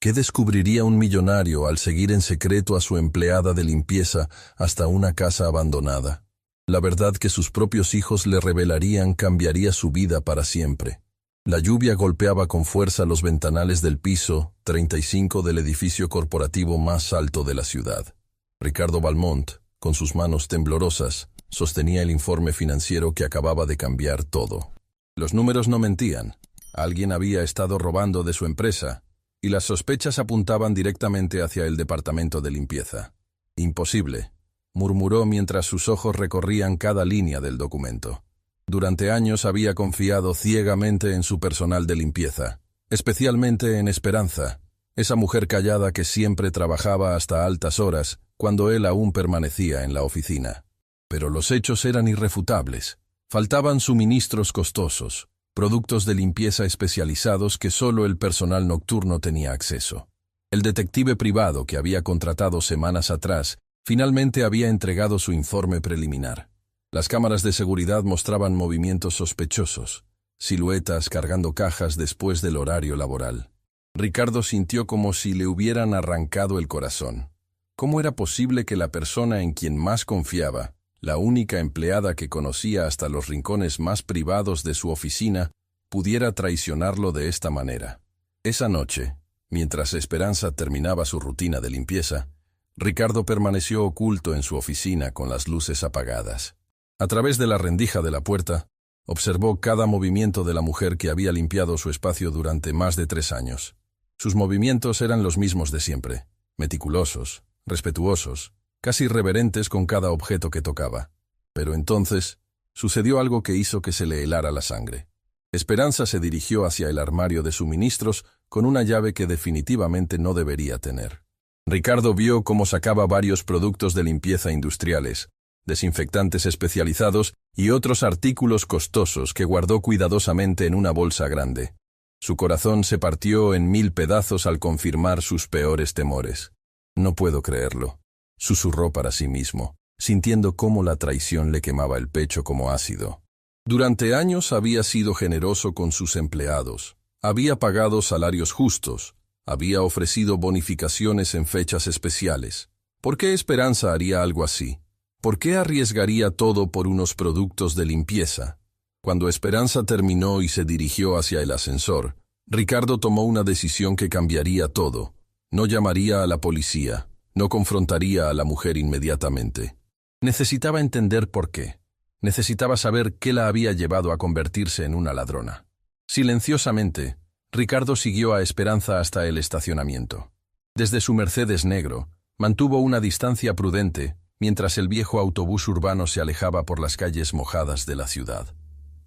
¿Qué descubriría un millonario al seguir en secreto a su empleada de limpieza hasta una casa abandonada? La verdad que sus propios hijos le revelarían cambiaría su vida para siempre. La lluvia golpeaba con fuerza los ventanales del piso 35 del edificio corporativo más alto de la ciudad. Ricardo Valmont, con sus manos temblorosas, sostenía el informe financiero que acababa de cambiar todo. Los números no mentían. Alguien había estado robando de su empresa, y las sospechas apuntaban directamente hacia el departamento de limpieza. Imposible, murmuró mientras sus ojos recorrían cada línea del documento. Durante años había confiado ciegamente en su personal de limpieza, especialmente en Esperanza, esa mujer callada que siempre trabajaba hasta altas horas cuando él aún permanecía en la oficina. Pero los hechos eran irrefutables. Faltaban suministros costosos, productos de limpieza especializados que solo el personal nocturno tenía acceso. El detective privado que había contratado semanas atrás finalmente había entregado su informe preliminar. Las cámaras de seguridad mostraban movimientos sospechosos, siluetas cargando cajas después del horario laboral. Ricardo sintió como si le hubieran arrancado el corazón. ¿Cómo era posible que la persona en quien más confiaba, la única empleada que conocía hasta los rincones más privados de su oficina, pudiera traicionarlo de esta manera? Esa noche, mientras Esperanza terminaba su rutina de limpieza, Ricardo permaneció oculto en su oficina con las luces apagadas. A través de la rendija de la puerta, observó cada movimiento de la mujer que había limpiado su espacio durante más de 3 años. Sus movimientos eran los mismos de siempre, meticulosos, respetuosos, casi reverentes con cada objeto que tocaba. Pero entonces, sucedió algo que hizo que se le helara la sangre. Esperanza se dirigió hacia el armario de suministros con una llave que definitivamente no debería tener. Ricardo vio cómo sacaba varios productos de limpieza industriales, desinfectantes especializados y otros artículos costosos que guardó cuidadosamente en una bolsa grande. Su corazón se partió en 1000 pedazos al confirmar sus peores temores. «No puedo creerlo», susurró para sí mismo, sintiendo cómo la traición le quemaba el pecho como ácido. Durante años había sido generoso con sus empleados, había pagado salarios justos, había ofrecido bonificaciones en fechas especiales. ¿Por qué Esperanza haría algo así? ¿Por qué arriesgaría todo por unos productos de limpieza? Cuando Esperanza terminó y se dirigió hacia el ascensor, Ricardo tomó una decisión que cambiaría todo. No llamaría a la policía, no confrontaría a la mujer inmediatamente. Necesitaba entender por qué. Necesitaba saber qué la había llevado a convertirse en una ladrona. Silenciosamente, Ricardo siguió a Esperanza hasta el estacionamiento. Desde su Mercedes negro, mantuvo una distancia prudente mientras el viejo autobús urbano se alejaba por las calles mojadas de la ciudad.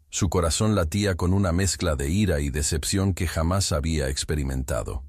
Su corazón latía con una mezcla de ira y decepción que jamás había experimentado.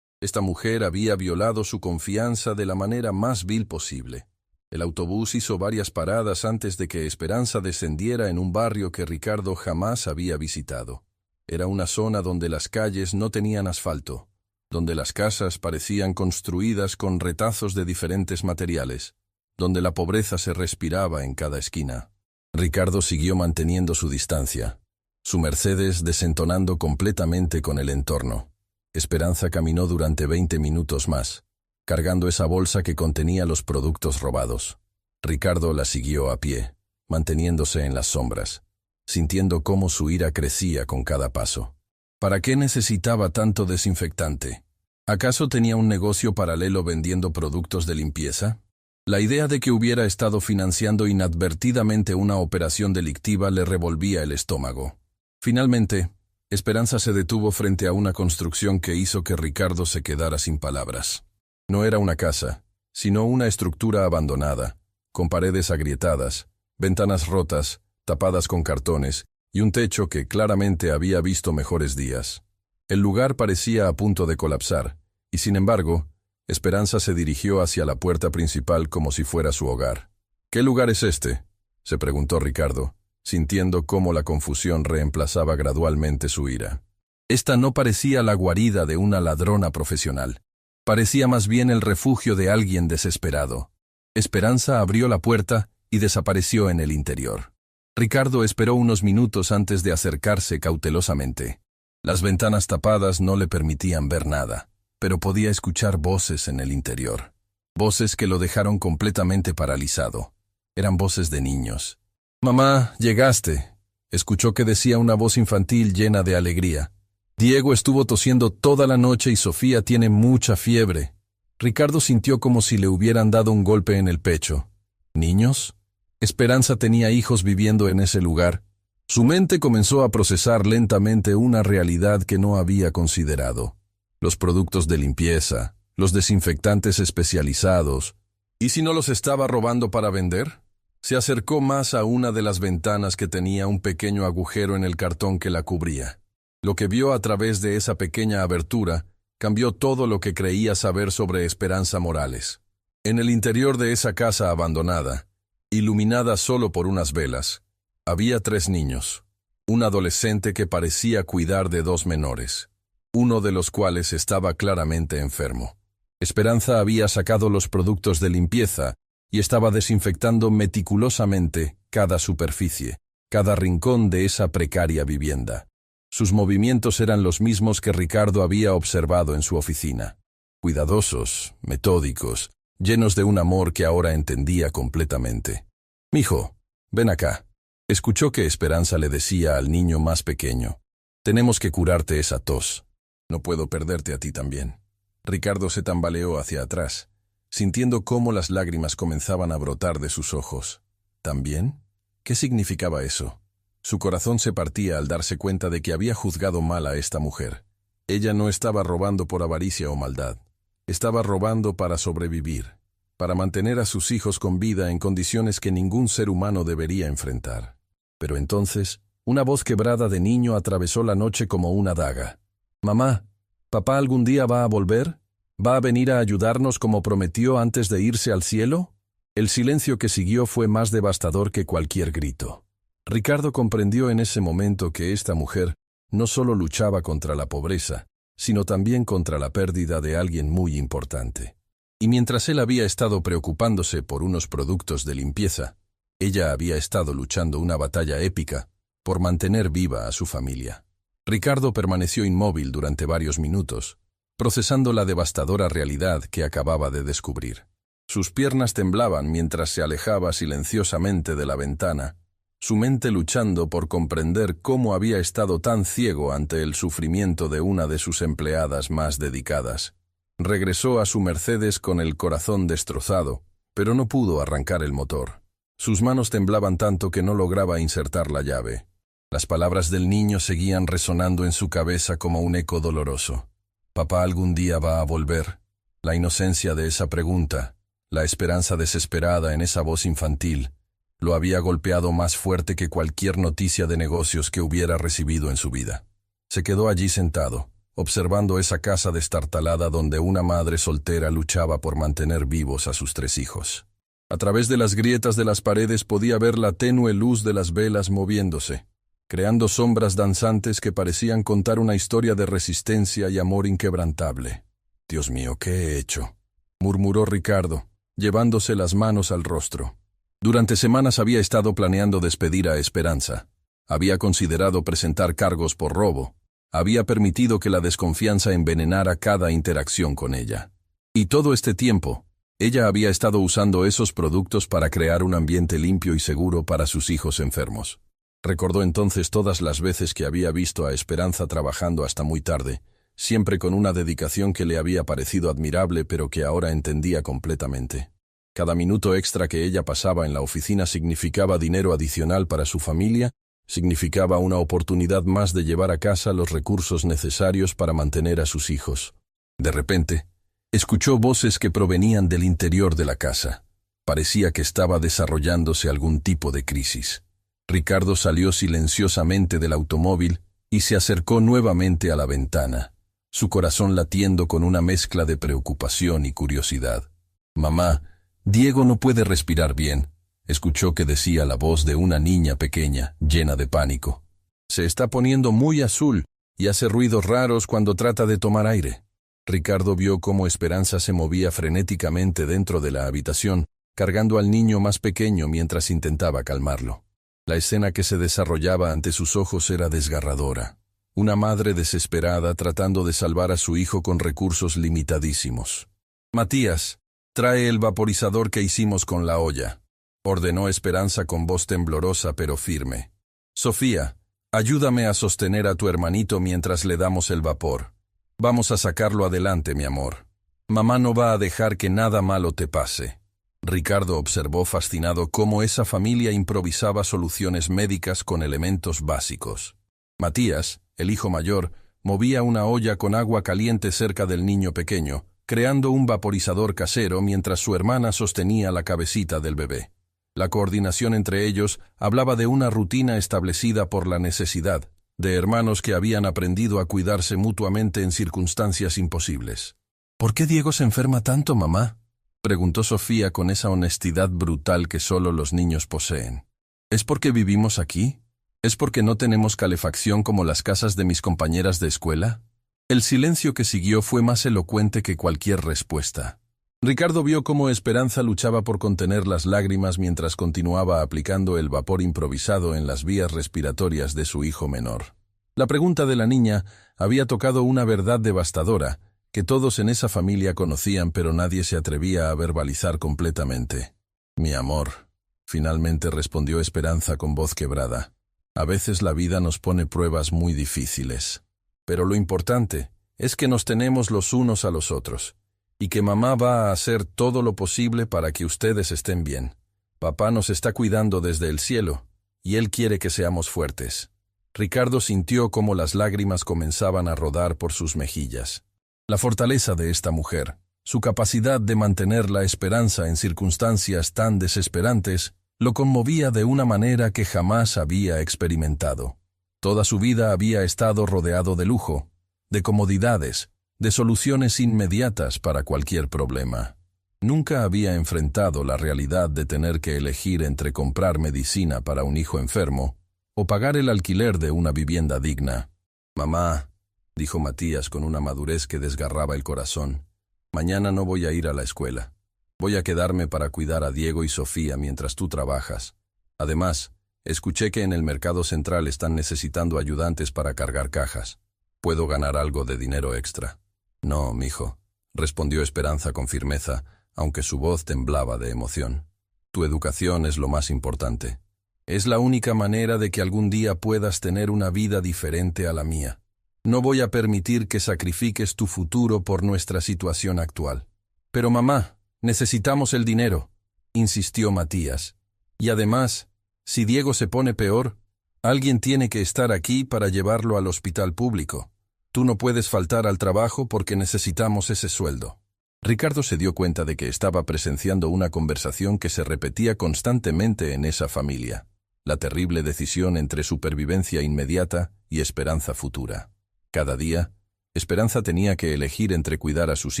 Esta mujer había violado su confianza de la manera más vil posible. El autobús hizo varias paradas antes de que Esperanza descendiera en un barrio que Ricardo jamás había visitado. Era una zona donde las calles no tenían asfalto, donde las casas parecían construidas con retazos de diferentes materiales, donde la pobreza se respiraba en cada esquina. Ricardo siguió manteniendo su distancia, su Mercedes desentonando completamente con el entorno. Esperanza caminó durante 20 minutos más, cargando esa bolsa que contenía los productos robados. Ricardo la siguió a pie, manteniéndose en las sombras, sintiendo cómo su ira crecía con cada paso. ¿Para qué necesitaba tanto desinfectante? ¿Acaso tenía un negocio paralelo vendiendo productos de limpieza? La idea de que hubiera estado financiando inadvertidamente una operación delictiva le revolvía el estómago. Finalmente, Esperanza se detuvo frente a una construcción que hizo que Ricardo se quedara sin palabras. No era una casa, sino una estructura abandonada, con paredes agrietadas, ventanas rotas, tapadas con cartones, y un techo que claramente había visto mejores días. El lugar parecía a punto de colapsar, y sin embargo, Esperanza se dirigió hacia la puerta principal como si fuera su hogar. «¿Qué lugar es este?», se preguntó Ricardo, sintiendo cómo la confusión reemplazaba gradualmente su ira. Esta no parecía la guarida de una ladrona profesional. Parecía más bien el refugio de alguien desesperado. Esperanza abrió la puerta y desapareció en el interior. Ricardo esperó unos minutos antes de acercarse cautelosamente. Las ventanas tapadas no le permitían ver nada, pero podía escuchar voces en el interior. Voces que lo dejaron completamente paralizado. Eran voces de niños. «Mamá, llegaste», escuchó que decía una voz infantil llena de alegría. «Diego estuvo tosiendo toda la noche y Sofía tiene mucha fiebre». Ricardo sintió como si le hubieran dado un golpe en el pecho. ¿Niños? Esperanza tenía hijos viviendo en ese lugar. Su mente comenzó a procesar lentamente una realidad que no había considerado. Los productos de limpieza, los desinfectantes especializados. ¿Y si no los estaba robando para vender? Se acercó más a una de las ventanas que tenía un pequeño agujero en el cartón que la cubría. Lo que vio a través de esa pequeña abertura cambió todo lo que creía saber sobre Esperanza Morales. En el interior de esa casa abandonada, iluminada solo por unas velas, había 3 niños. Un adolescente que parecía cuidar de 2 menores, uno de los cuales estaba claramente enfermo. Esperanza había sacado los productos de limpieza y estaba desinfectando meticulosamente cada superficie, cada rincón de esa precaria vivienda. Sus movimientos eran los mismos que Ricardo había observado en su oficina. Cuidadosos, metódicos, llenos de un amor que ahora entendía completamente. «Mijo, ven acá», escuchó que Esperanza le decía al niño más pequeño. «Tenemos que curarte esa tos. No puedo perderte a ti también». Ricardo se tambaleó hacia atrás, sintiendo cómo las lágrimas comenzaban a brotar de sus ojos. ¿También? ¿Qué significaba eso? Su corazón se partía al darse cuenta de que había juzgado mal a esta mujer. Ella no estaba robando por avaricia o maldad. Estaba robando para sobrevivir, para mantener a sus hijos con vida en condiciones que ningún ser humano debería enfrentar. Pero entonces, una voz quebrada de niño atravesó la noche como una daga. «Mamá, ¿papá algún día va a volver? ¿Va a venir a ayudarnos como prometió antes de irse al cielo?» El silencio que siguió fue más devastador que cualquier grito. Ricardo comprendió en ese momento que esta mujer no solo luchaba contra la pobreza, sino también contra la pérdida de alguien muy importante. Y mientras él había estado preocupándose por unos productos de limpieza, ella había estado luchando una batalla épica por mantener viva a su familia. Ricardo permaneció inmóvil durante varios minutos, procesando la devastadora realidad que acababa de descubrir. Sus piernas temblaban mientras se alejaba silenciosamente de la ventana, su mente luchando por comprender cómo había estado tan ciego ante el sufrimiento de una de sus empleadas más dedicadas. Regresó a su Mercedes con el corazón destrozado, pero no pudo arrancar el motor. Sus manos temblaban tanto que no lograba insertar la llave. Las palabras del niño seguían resonando en su cabeza como un eco doloroso. «¿Papá algún día va a volver?» La inocencia de esa pregunta, la esperanza desesperada en esa voz infantil, lo había golpeado más fuerte que cualquier noticia de negocios que hubiera recibido en su vida. Se quedó allí sentado, observando esa casa destartalada donde una madre soltera luchaba por mantener vivos a sus 3 hijos. A través de las grietas de las paredes podía ver la tenue luz de las velas moviéndose, creando sombras danzantes que parecían contar una historia de resistencia y amor inquebrantable. «Dios mío, ¿qué he hecho?», murmuró Ricardo, llevándose las manos al rostro. Durante semanas había estado planeando despedir a Esperanza. Había considerado presentar cargos por robo. Había permitido que la desconfianza envenenara cada interacción con ella. Y todo este tiempo, ella había estado usando esos productos para crear un ambiente limpio y seguro para sus hijos enfermos. Recordó entonces todas las veces que había visto a Esperanza trabajando hasta muy tarde, siempre con una dedicación que le había parecido admirable pero que ahora entendía completamente. Cada minuto extra que ella pasaba en la oficina significaba dinero adicional para su familia, significaba una oportunidad más de llevar a casa los recursos necesarios para mantener a sus hijos. De repente, escuchó voces que provenían del interior de la casa. Parecía que estaba desarrollándose algún tipo de crisis. Ricardo salió silenciosamente del automóvil y se acercó nuevamente a la ventana, su corazón latiendo con una mezcla de preocupación y curiosidad. «Mamá, Diego no puede respirar bien», escuchó que decía la voz de una niña pequeña, llena de pánico. «Se está poniendo muy azul y hace ruidos raros cuando trata de tomar aire». Ricardo vio cómo Esperanza se movía frenéticamente dentro de la habitación, cargando al niño más pequeño mientras intentaba calmarlo. La escena que se desarrollaba ante sus ojos era desgarradora. una madre desesperada tratando de salvar a su hijo con recursos limitadísimos. «Matías, trae el vaporizador que hicimos con la olla», ordenó Esperanza con voz temblorosa pero firme. «Sofía, ayúdame a sostener a tu hermanito mientras le damos el vapor. Vamos a sacarlo adelante, mi amor. Mamá no va a dejar que nada malo te pase». Ricardo observó fascinado cómo esa familia improvisaba soluciones médicas con elementos básicos. Matías, el hijo mayor, movía una olla con agua caliente cerca del niño pequeño, creando un vaporizador casero mientras su hermana sostenía la cabecita del bebé. La coordinación entre ellos hablaba de una rutina establecida por la necesidad, de hermanos que habían aprendido a cuidarse mutuamente en circunstancias imposibles. «¿Por qué Diego se enferma tanto, mamá?», preguntó Sofía con esa honestidad brutal que solo los niños poseen. «¿Es porque vivimos aquí? ¿Es porque no tenemos calefacción como las casas de mis compañeras de escuela?». El silencio que siguió fue más elocuente que cualquier respuesta. Ricardo vio cómo Esperanza luchaba por contener las lágrimas mientras continuaba aplicando el vapor improvisado en las vías respiratorias de su hijo menor. La pregunta de la niña había tocado una verdad devastadora, que todos en esa familia conocían pero nadie se atrevía a verbalizar completamente. «Mi amor», finalmente respondió Esperanza con voz quebrada, «a veces la vida nos pone pruebas muy difíciles. Pero lo importante es que nos tenemos los unos a los otros, y que mamá va a hacer todo lo posible para que ustedes estén bien. Papá nos está cuidando desde el cielo, y él quiere que seamos fuertes». Ricardo sintió cómo las lágrimas comenzaban a rodar por sus mejillas. La fortaleza de esta mujer, su capacidad de mantener la esperanza en circunstancias tan desesperantes, lo conmovía de una manera que jamás había experimentado. Toda su vida había estado rodeado de lujo, de comodidades, de soluciones inmediatas para cualquier problema. Nunca había enfrentado la realidad de tener que elegir entre comprar medicina para un hijo enfermo o pagar el alquiler de una vivienda digna. «Mamá», dijo Matías con una madurez que desgarraba el corazón, «mañana no voy a ir a la escuela. Voy a quedarme para cuidar a Diego y Sofía mientras tú trabajas. Además, escuché que en el mercado central están necesitando ayudantes para cargar cajas. Puedo ganar algo de dinero extra». «No, mijo», respondió Esperanza con firmeza, aunque su voz temblaba de emoción. «Tu educación es lo más importante. Es la única manera de que algún día puedas tener una vida diferente a la mía. No voy a permitir que sacrifiques tu futuro por nuestra situación actual». «Pero mamá, necesitamos el dinero», insistió Matías. «Y además, si Diego se pone peor, alguien tiene que estar aquí para llevarlo al hospital público. Tú no puedes faltar al trabajo porque necesitamos ese sueldo». Ricardo se dio cuenta de que estaba presenciando una conversación que se repetía constantemente en esa familia. La terrible decisión entre supervivencia inmediata y esperanza futura. Cada día, Esperanza tenía que elegir entre cuidar a sus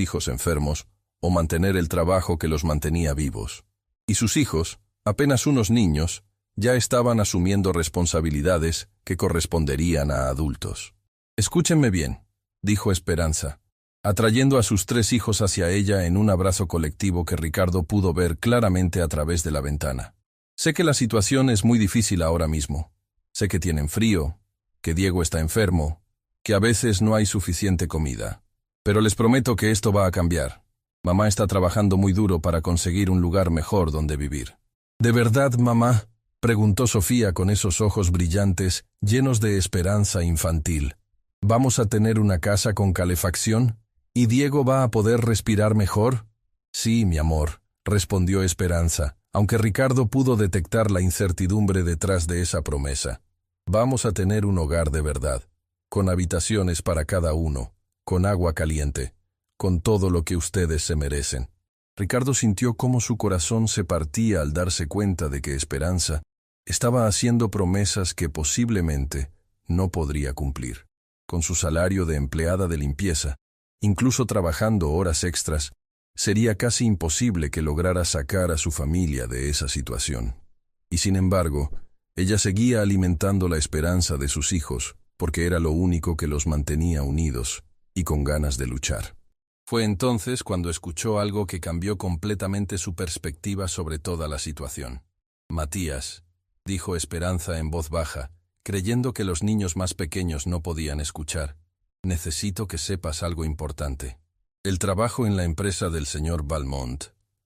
hijos enfermos o mantener el trabajo que los mantenía vivos. Y sus hijos, apenas unos niños, ya estaban asumiendo responsabilidades que corresponderían a adultos. «Escúchenme bien», dijo Esperanza, atrayendo a sus 3 hijos hacia ella en un abrazo colectivo que Ricardo pudo ver claramente a través de la ventana. «Sé que la situación es muy difícil ahora mismo. Sé que tienen frío, que Diego está enfermo, que a veces no hay suficiente comida. Pero les prometo que esto va a cambiar. Mamá está trabajando muy duro para conseguir un lugar mejor donde vivir». «¿De verdad, mamá?», preguntó Sofía con esos ojos brillantes, llenos de esperanza infantil. «¿Vamos a tener una casa con calefacción? ¿Y Diego va a poder respirar mejor?». «Sí, mi amor», respondió Esperanza, aunque Ricardo pudo detectar la incertidumbre detrás de esa promesa. «Vamos a tener un hogar de verdad, con habitaciones para cada uno, con agua caliente, con todo lo que ustedes se merecen». Ricardo sintió cómo su corazón se partía al darse cuenta de que Esperanza estaba haciendo promesas que posiblemente no podría cumplir. Con su salario de empleada de limpieza, incluso trabajando horas extras, sería casi imposible que lograra sacar a su familia de esa situación. Y sin embargo, ella seguía alimentando la esperanza de sus hijos, porque era lo único que los mantenía unidos y con ganas de luchar. Fue entonces cuando escuchó algo que cambió completamente su perspectiva sobre toda la situación. «Matías», dijo Esperanza en voz baja, creyendo que los niños más pequeños no podían escuchar. Necesito que sepas algo importante. El trabajo en la empresa del señor Valmont.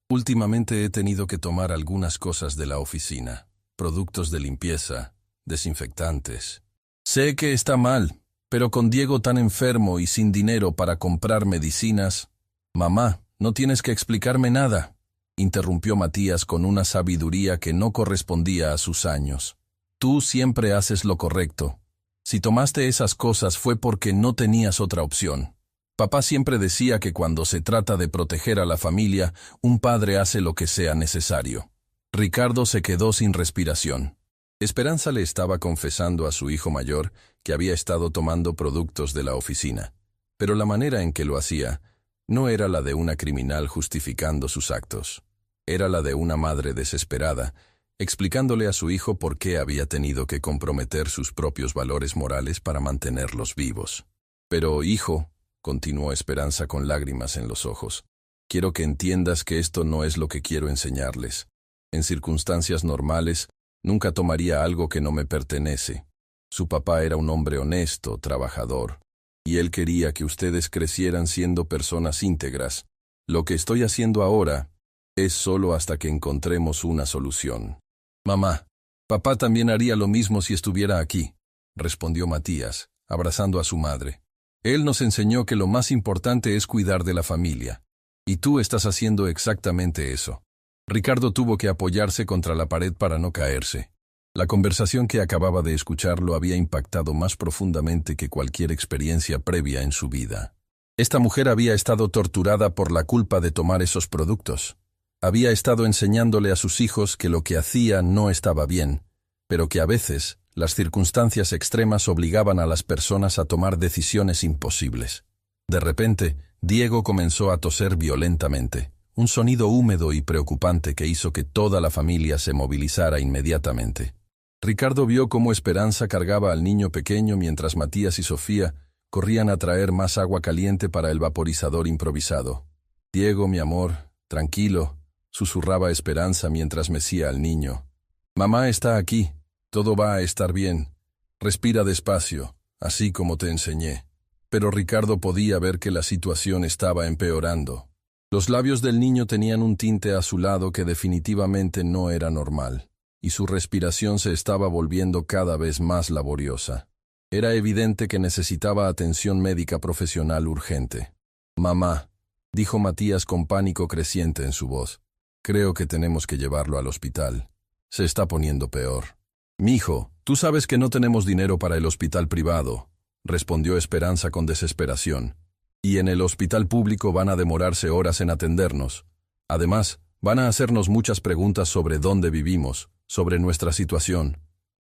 Últimamente he tenido que tomar algunas cosas de la oficina. Productos de limpieza, desinfectantes. Sé que está mal, pero con Diego tan enfermo y sin dinero para comprar medicinas... Mamá, no tienes que explicarme nada, interrumpió Matías con una sabiduría que no correspondía a sus años. Tú siempre haces lo correcto. Si tomaste esas cosas fue porque no tenías otra opción. Papá siempre decía que cuando se trata de proteger a la familia, un padre hace lo que sea necesario. Ricardo se quedó sin respiración. Esperanza le estaba confesando a su hijo mayor que había estado tomando productos de la oficina, pero la manera en que lo hacía no era la de una criminal justificando sus actos. Era la de una madre desesperada, explicándole a su hijo por qué había tenido que comprometer sus propios valores morales para mantenerlos vivos. Pero, hijo, continuó Esperanza con lágrimas en los ojos, quiero que entiendas que esto no es lo que quiero enseñarles. En circunstancias normales, nunca tomaría algo que no me pertenece. Su papá era un hombre honesto, trabajador, y él quería que ustedes crecieran siendo personas íntegras. Lo que estoy haciendo ahora es solo hasta que encontremos una solución. Mamá, papá también haría lo mismo si estuviera aquí, respondió Matías, abrazando a su madre. Él nos enseñó que lo más importante es cuidar de la familia, y tú estás haciendo exactamente eso. Ricardo tuvo que apoyarse contra la pared para no caerse. La conversación que acababa de escuchar lo había impactado más profundamente que cualquier experiencia previa en su vida. Esta mujer había estado torturada por la culpa de tomar esos productos. Había estado enseñándole a sus hijos que lo que hacía no estaba bien, pero que a veces las circunstancias extremas obligaban a las personas a tomar decisiones imposibles. De repente, Diego comenzó a toser violentamente, un sonido húmedo y preocupante que hizo que toda la familia se movilizara inmediatamente. Ricardo vio cómo Esperanza cargaba al niño pequeño mientras Matías y Sofía corrían a traer más agua caliente para el vaporizador improvisado. «Diego, mi amor, tranquilo», susurraba Esperanza mientras mecía al niño. «Mamá está aquí, todo va a estar bien. Respira despacio, así como te enseñé». Pero Ricardo podía ver que la situación estaba empeorando. Los labios del niño tenían un tinte azulado que definitivamente no era normal, y su respiración se estaba volviendo cada vez más laboriosa. Era evidente que necesitaba atención médica profesional urgente. «Mamá», dijo Matías con pánico creciente en su voz, «creo que tenemos que llevarlo al hospital. Se está poniendo peor». «Mijo, tú sabes que no tenemos dinero para el hospital privado», respondió Esperanza con desesperación. «Y en el hospital público van a demorarse horas en atendernos. Además, van a hacernos muchas preguntas sobre dónde vivimos, sobre nuestra situación».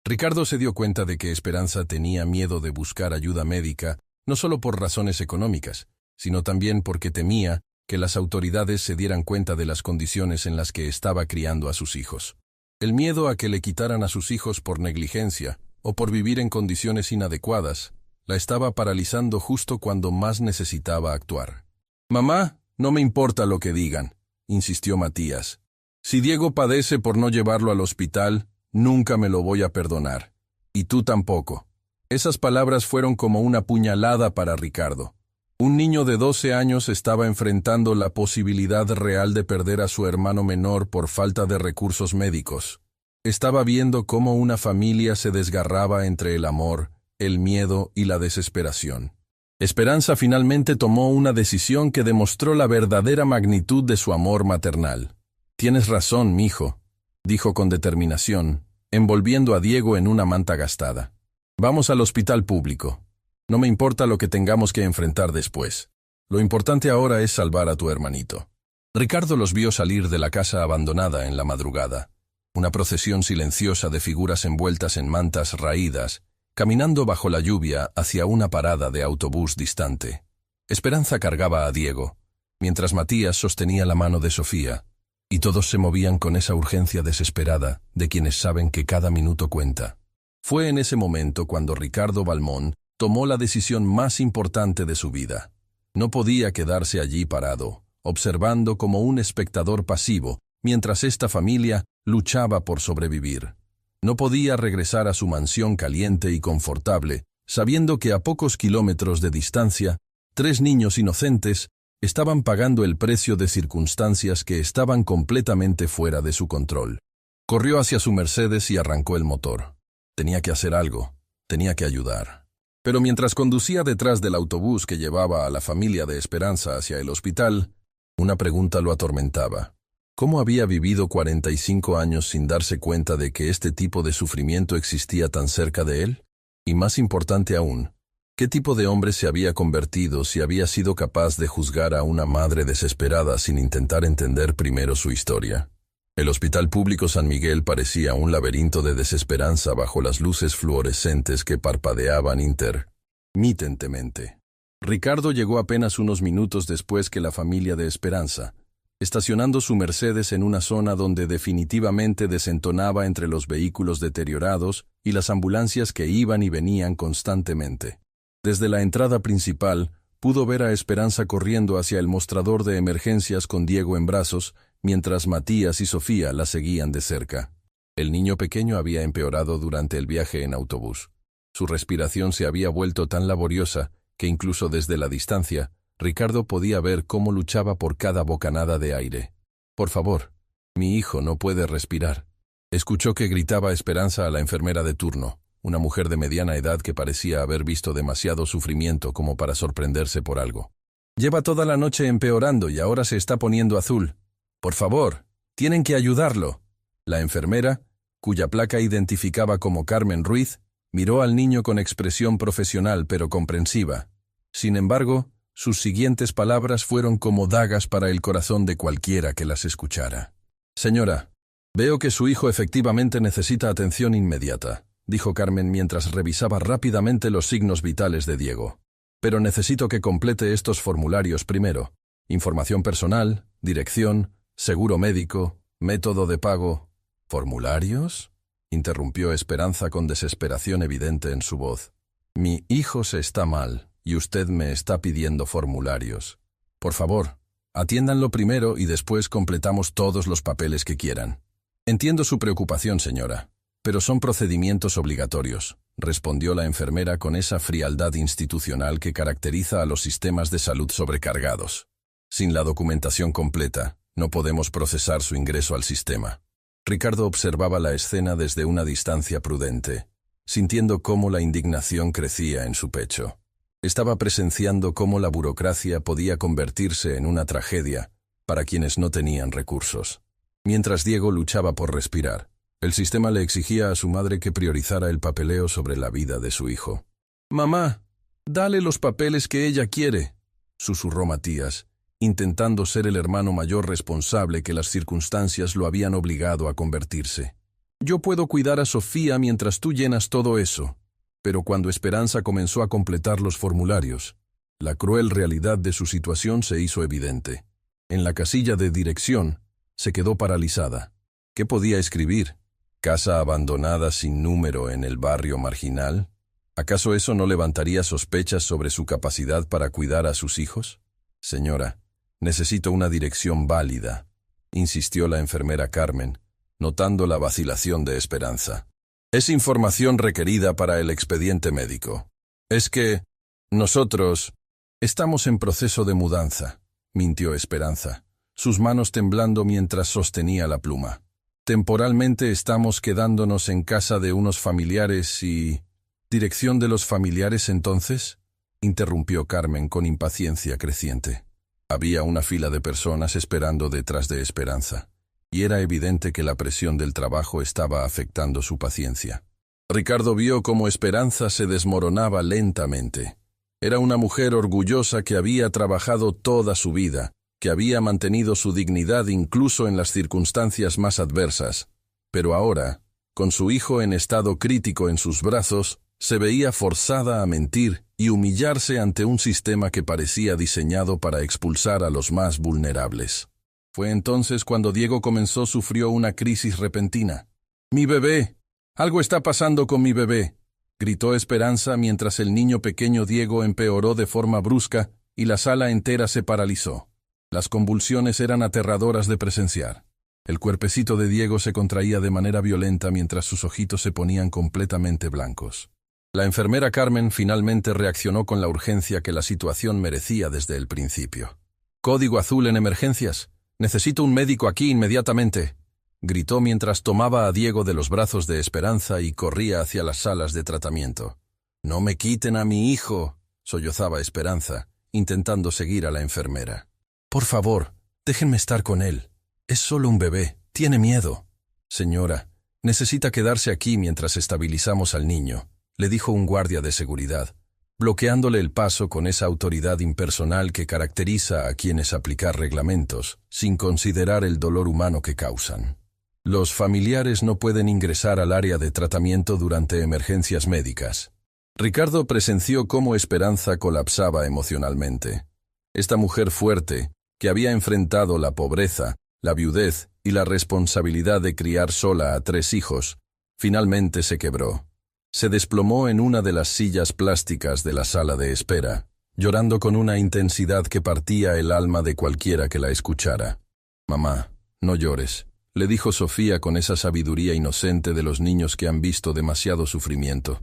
Ricardo se dio cuenta de que Esperanza tenía miedo de buscar ayuda médica, no solo por razones económicas, sino también porque temía que las autoridades se dieran cuenta de las condiciones en las que estaba criando a sus hijos. El miedo a que le quitaran a sus hijos por negligencia o por vivir en condiciones inadecuadas la estaba paralizando justo cuando más necesitaba actuar. «Mamá, no me importa lo que digan», insistió Matías. «Si Diego padece por no llevarlo al hospital, nunca me lo voy a perdonar. Y tú tampoco». Esas palabras fueron como una puñalada para Ricardo. Un niño de 12 años estaba enfrentando la posibilidad real de perder a su hermano menor por falta de recursos médicos. Estaba viendo cómo una familia se desgarraba entre el amor, el miedo y la desesperación. Esperanza finalmente tomó una decisión que demostró la verdadera magnitud de su amor maternal. «Tienes razón, mijo», dijo con determinación, envolviendo a Diego en una manta gastada. «Vamos al hospital público. No me importa lo que tengamos que enfrentar después. Lo importante ahora es salvar a tu hermanito». Ricardo los vio salir de la casa abandonada en la madrugada. Una procesión silenciosa de figuras envueltas en mantas raídas, caminando bajo la lluvia hacia una parada de autobús distante. Esperanza cargaba a Diego, mientras Matías sostenía la mano de Sofía, y todos se movían con esa urgencia desesperada de quienes saben que cada minuto cuenta. Fue en ese momento cuando Ricardo Valmont tomó la decisión más importante de su vida. No podía quedarse allí parado, observando como un espectador pasivo, mientras esta familia luchaba por sobrevivir. No podía regresar a su mansión caliente y confortable, sabiendo que a pocos kilómetros de distancia, 3 niños inocentes estaban pagando el precio de circunstancias que estaban completamente fuera de su control. Corrió hacia su Mercedes y arrancó el motor. Tenía que hacer algo, tenía que ayudar. Pero mientras conducía detrás del autobús que llevaba a la familia de Esperanza hacia el hospital, una pregunta lo atormentaba. ¿Cómo había vivido 45 años sin darse cuenta de que este tipo de sufrimiento existía tan cerca de él? Y más importante aún, ¿qué tipo de hombre se había convertido si había sido capaz de juzgar a una madre desesperada sin intentar entender primero su historia? El Hospital Público San Miguel parecía un laberinto de desesperanza bajo las luces fluorescentes que parpadeaban intermitentemente. Ricardo llegó apenas unos minutos después que la familia de Esperanza, estacionando su Mercedes en una zona donde definitivamente desentonaba entre los vehículos deteriorados y las ambulancias que iban y venían constantemente. Desde la entrada principal, pudo ver a Esperanza corriendo hacia el mostrador de emergencias con Diego en brazos, mientras Matías y Sofía la seguían de cerca. El niño pequeño había empeorado durante el viaje en autobús. Su respiración se había vuelto tan laboriosa que incluso desde la distancia, Ricardo podía ver cómo luchaba por cada bocanada de aire. «Por favor, mi hijo no puede respirar». Escuchó que gritaba Esperanza a la enfermera de turno, una mujer de mediana edad que parecía haber visto demasiado sufrimiento como para sorprenderse por algo. «Lleva toda la noche empeorando y ahora se está poniendo azul. Por favor, tienen que ayudarlo». La enfermera, cuya placa identificaba como Carmen Ruiz, miró al niño con expresión profesional pero comprensiva. Sin embargo, sus siguientes palabras fueron como dagas para el corazón de cualquiera que las escuchara. «Señora, veo que su hijo efectivamente necesita atención inmediata», dijo Carmen mientras revisaba rápidamente los signos vitales de Diego. «Pero necesito que complete estos formularios primero. Información personal, dirección, seguro médico, método de pago». «¿Formularios?», interrumpió Esperanza con desesperación evidente en su voz. «Mi hijo se está mal y usted me está pidiendo formularios. Por favor, atiéndanlo primero y después completamos todos los papeles que quieran». «Entiendo su preocupación, señora, pero son procedimientos obligatorios», respondió la enfermera con esa frialdad institucional que caracteriza a los sistemas de salud sobrecargados. «Sin la documentación completa, no podemos procesar su ingreso al sistema». Ricardo observaba la escena desde una distancia prudente, sintiendo cómo la indignación crecía en su pecho. Estaba presenciando cómo la burocracia podía convertirse en una tragedia para quienes no tenían recursos. Mientras Diego luchaba por respirar, el sistema le exigía a su madre que priorizara el papeleo sobre la vida de su hijo. «Mamá, dale los papeles que ella quiere», susurró Matías, intentando ser el hermano mayor responsable que las circunstancias lo habían obligado a convertirse. «Yo puedo cuidar a Sofía mientras tú llenas todo eso». Pero cuando Esperanza comenzó a completar los formularios, la cruel realidad de su situación se hizo evidente. En la casilla de dirección, se quedó paralizada. ¿Qué podía escribir? ¿Casa abandonada sin número en el barrio marginal? ¿Acaso eso no levantaría sospechas sobre su capacidad para cuidar a sus hijos? «Señora, necesito una dirección válida», insistió la enfermera Carmen, notando la vacilación de Esperanza. «Es información requerida para el expediente médico. Es que nosotros estamos en proceso de mudanza», mintió Esperanza, sus manos temblando mientras sostenía la pluma. «Temporalmente estamos quedándonos en casa de unos familiares y...» «¿Dirección de los familiares entonces?», interrumpió Carmen con impaciencia creciente. Había una fila de personas esperando detrás de Esperanza, y era evidente que la presión del trabajo estaba afectando su paciencia. Ricardo vio cómo Esperanza se desmoronaba lentamente. Era una mujer orgullosa que había trabajado toda su vida, que había mantenido su dignidad incluso en las circunstancias más adversas, pero ahora, con su hijo en estado crítico en sus brazos, se veía forzada a mentir y humillarse ante un sistema que parecía diseñado para expulsar a los más vulnerables. Fue entonces cuando Diego sufrió una crisis repentina. «¡Mi bebé! ¡Algo está pasando con mi bebé!», gritó Esperanza mientras el niño pequeño Diego empeoró de forma brusca y la sala entera se paralizó. Las convulsiones eran aterradoras de presenciar. El cuerpecito de Diego se contraía de manera violenta mientras sus ojitos se ponían completamente blancos. La enfermera Carmen finalmente reaccionó con la urgencia que la situación merecía desde el principio. «Código azul en emergencias. Necesito un médico aquí inmediatamente», gritó mientras tomaba a Diego de los brazos de Esperanza y corría hacia las salas de tratamiento. «No me quiten a mi hijo», sollozaba Esperanza, intentando seguir a la enfermera. «Por favor, déjenme estar con él. Es solo un bebé. Tiene miedo». «Señora, necesita quedarse aquí mientras estabilizamos al niño», le dijo un guardia de seguridad, bloqueándole el paso con esa autoridad impersonal que caracteriza a quienes aplican reglamentos, sin considerar el dolor humano que causan. Los familiares no pueden ingresar al área de tratamiento durante emergencias médicas. Ricardo presenció cómo Esperanza colapsaba emocionalmente. Esta mujer fuerte, que había enfrentado la pobreza, la viudez y la responsabilidad de criar sola a 3 hijos, finalmente se quebró. Se desplomó en una de las sillas plásticas de la sala de espera, llorando con una intensidad que partía el alma de cualquiera que la escuchara. «Mamá, no llores», le dijo Sofía con esa sabiduría inocente de los niños que han visto demasiado sufrimiento.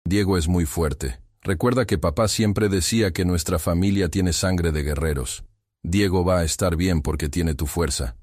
«Diego es muy fuerte. Recuerda que papá siempre decía que nuestra familia tiene sangre de guerreros. Diego va a estar bien porque tiene tu fuerza».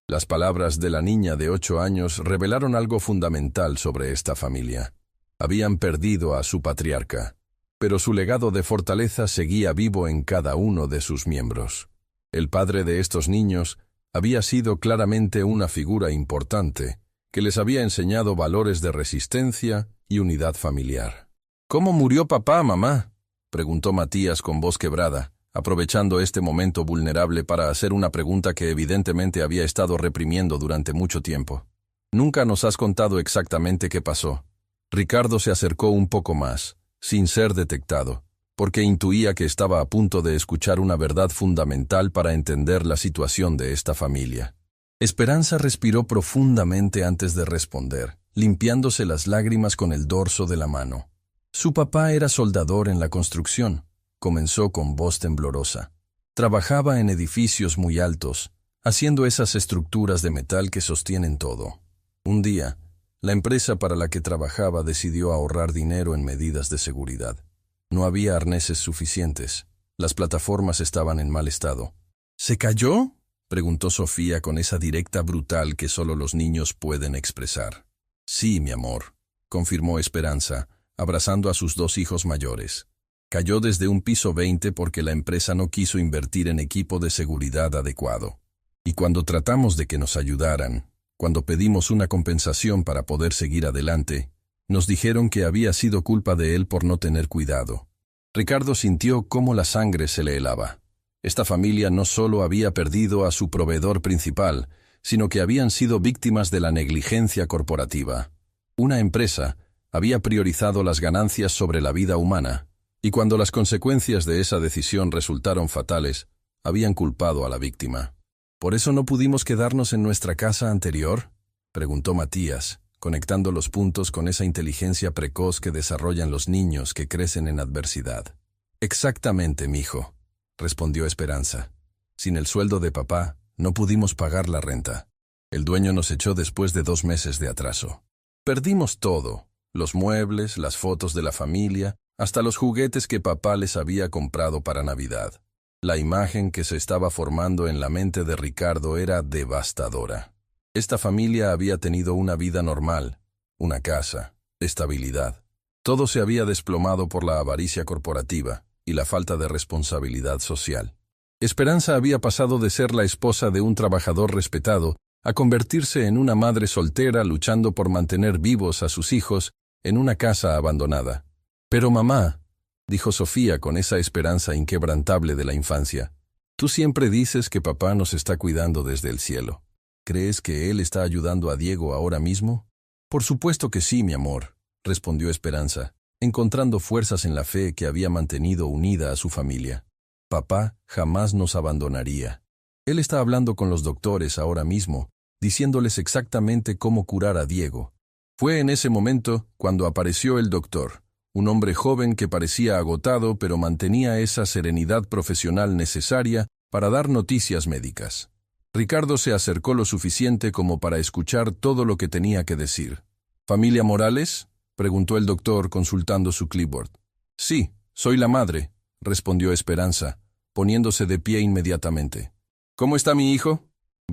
Las palabras de la niña de 8 años revelaron algo fundamental sobre esta familia. Habían perdido a su patriarca, pero su legado de fortaleza seguía vivo en cada uno de sus miembros. El padre de estos niños había sido claramente una figura importante, que les había enseñado valores de resistencia y unidad familiar. «¿Cómo murió papá, mamá?», preguntó Matías con voz quebrada, aprovechando este momento vulnerable para hacer una pregunta que evidentemente había estado reprimiendo durante mucho tiempo. «Nunca nos has contado exactamente qué pasó». Ricardo se acercó un poco más, sin ser detectado, porque intuía que estaba a punto de escuchar una verdad fundamental para entender la situación de esta familia. Esperanza respiró profundamente antes de responder, limpiándose las lágrimas con el dorso de la mano. Su papá era soldador en la construcción, comenzó con voz temblorosa. Trabajaba en edificios muy altos, haciendo esas estructuras de metal que sostienen todo. Un día, la empresa para la que trabajaba decidió ahorrar dinero en medidas de seguridad. No había arneses suficientes. Las plataformas estaban en mal estado. «¿Se cayó?», preguntó Sofía con esa directa brutal que solo los niños pueden expresar. «Sí, mi amor», confirmó Esperanza, abrazando a sus 2 hijos mayores. «Cayó desde un piso 20 porque la empresa no quiso invertir en equipo de seguridad adecuado. Y cuando tratamos de que nos ayudaran, cuando pedimos una compensación para poder seguir adelante, nos dijeron que había sido culpa de él por no tener cuidado». Ricardo sintió cómo la sangre se le helaba. Esta familia no solo había perdido a su proveedor principal, sino que habían sido víctimas de la negligencia corporativa. Una empresa había priorizado las ganancias sobre la vida humana, y cuando las consecuencias de esa decisión resultaron fatales, habían culpado a la víctima. «¿Por eso no pudimos quedarnos en nuestra casa anterior?», preguntó Matías, conectando los puntos con esa inteligencia precoz que desarrollan los niños que crecen en adversidad. «Exactamente, mijo», respondió Esperanza. «Sin el sueldo de papá, no pudimos pagar la renta. El dueño nos echó después de 2 meses de atraso. Perdimos todo, los muebles, las fotos de la familia, hasta los juguetes que papá les había comprado para Navidad». La imagen que se estaba formando en la mente de Ricardo era devastadora. Esta familia había tenido una vida normal, una casa, estabilidad. Todo se había desplomado por la avaricia corporativa y la falta de responsabilidad social. Esperanza había pasado de ser la esposa de un trabajador respetado a convertirse en una madre soltera luchando por mantener vivos a sus hijos en una casa abandonada. «Pero mamá», dijo Sofía con esa esperanza inquebrantable de la infancia, «tú siempre dices que papá nos está cuidando desde el cielo. ¿Crees que él está ayudando a Diego ahora mismo?». «Por supuesto que sí, mi amor», respondió Esperanza, encontrando fuerzas en la fe que había mantenido unida a su familia. «Papá jamás nos abandonaría. Él está hablando con los doctores ahora mismo, diciéndoles exactamente cómo curar a Diego». Fue en ese momento cuando apareció el doctor, un hombre joven que parecía agotado pero mantenía esa serenidad profesional necesaria para dar noticias médicas. Ricardo se acercó lo suficiente como para escuchar todo lo que tenía que decir. ¿Familia Morales?, preguntó el doctor consultando su clipboard. Sí, soy la madre, respondió Esperanza, poniéndose de pie inmediatamente. ¿Cómo está mi hijo?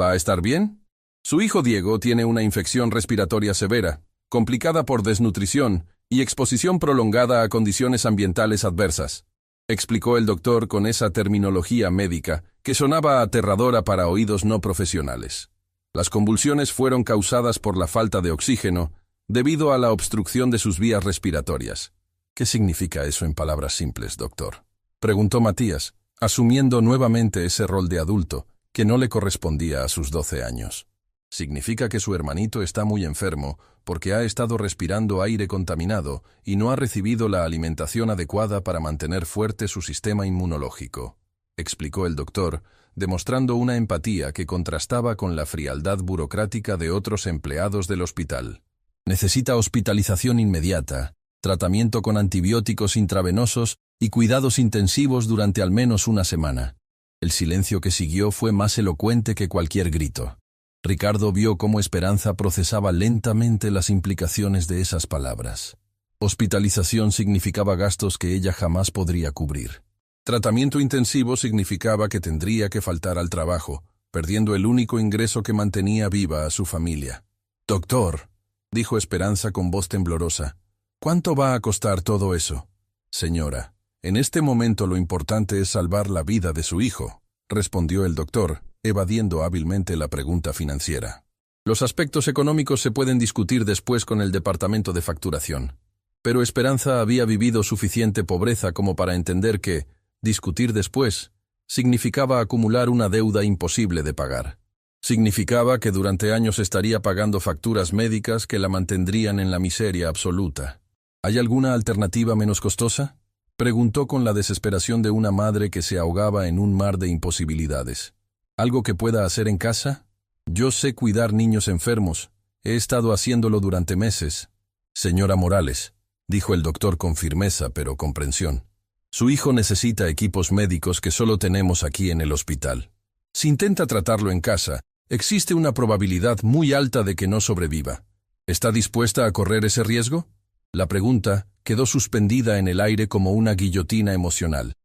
¿Va a estar bien? Su hijo Diego tiene una infección respiratoria severa, complicada por desnutrición y exposición prolongada a condiciones ambientales adversas, explicó el doctor con esa terminología médica que sonaba aterradora para oídos no profesionales. Las convulsiones fueron causadas por la falta de oxígeno debido a la obstrucción de sus vías respiratorias. ¿Qué significa eso en palabras simples, doctor?, preguntó Matías, asumiendo nuevamente ese rol de adulto que no le correspondía a sus 12 años. Significa que su hermanito está muy enfermo porque ha estado respirando aire contaminado y no ha recibido la alimentación adecuada para mantener fuerte su sistema inmunológico, explicó el doctor, demostrando una empatía que contrastaba con la frialdad burocrática de otros empleados del hospital. Necesita hospitalización inmediata, tratamiento con antibióticos intravenosos y cuidados intensivos durante al menos una semana. El silencio que siguió fue más elocuente que cualquier grito. Ricardo vio cómo Esperanza procesaba lentamente las implicaciones de esas palabras. Hospitalización significaba gastos que ella jamás podría cubrir. Tratamiento intensivo significaba que tendría que faltar al trabajo, perdiendo el único ingreso que mantenía viva a su familia. «Doctor», dijo Esperanza con voz temblorosa, «¿cuánto va a costar todo eso?» «Señora, en este momento lo importante es salvar la vida de su hijo», respondió el doctor, evadiendo hábilmente la pregunta financiera. Los aspectos económicos se pueden discutir después con el departamento de facturación. Pero Esperanza había vivido suficiente pobreza como para entender que discutir después significaba acumular una deuda imposible de pagar. Significaba que durante años estaría pagando facturas médicas que la mantendrían en la miseria absoluta. ¿Hay alguna alternativa menos costosa?, preguntó con la desesperación de una madre que se ahogaba en un mar de imposibilidades. ¿Algo que pueda hacer en casa? Yo sé cuidar niños enfermos. He estado haciéndolo durante meses. Señora Morales, dijo el doctor con firmeza pero comprensión. Su hijo necesita equipos médicos que solo tenemos aquí en el hospital. Si intenta tratarlo en casa, existe una probabilidad muy alta de que no sobreviva. ¿Está dispuesta a correr ese riesgo? La pregunta quedó suspendida en el aire como una guillotina emocional.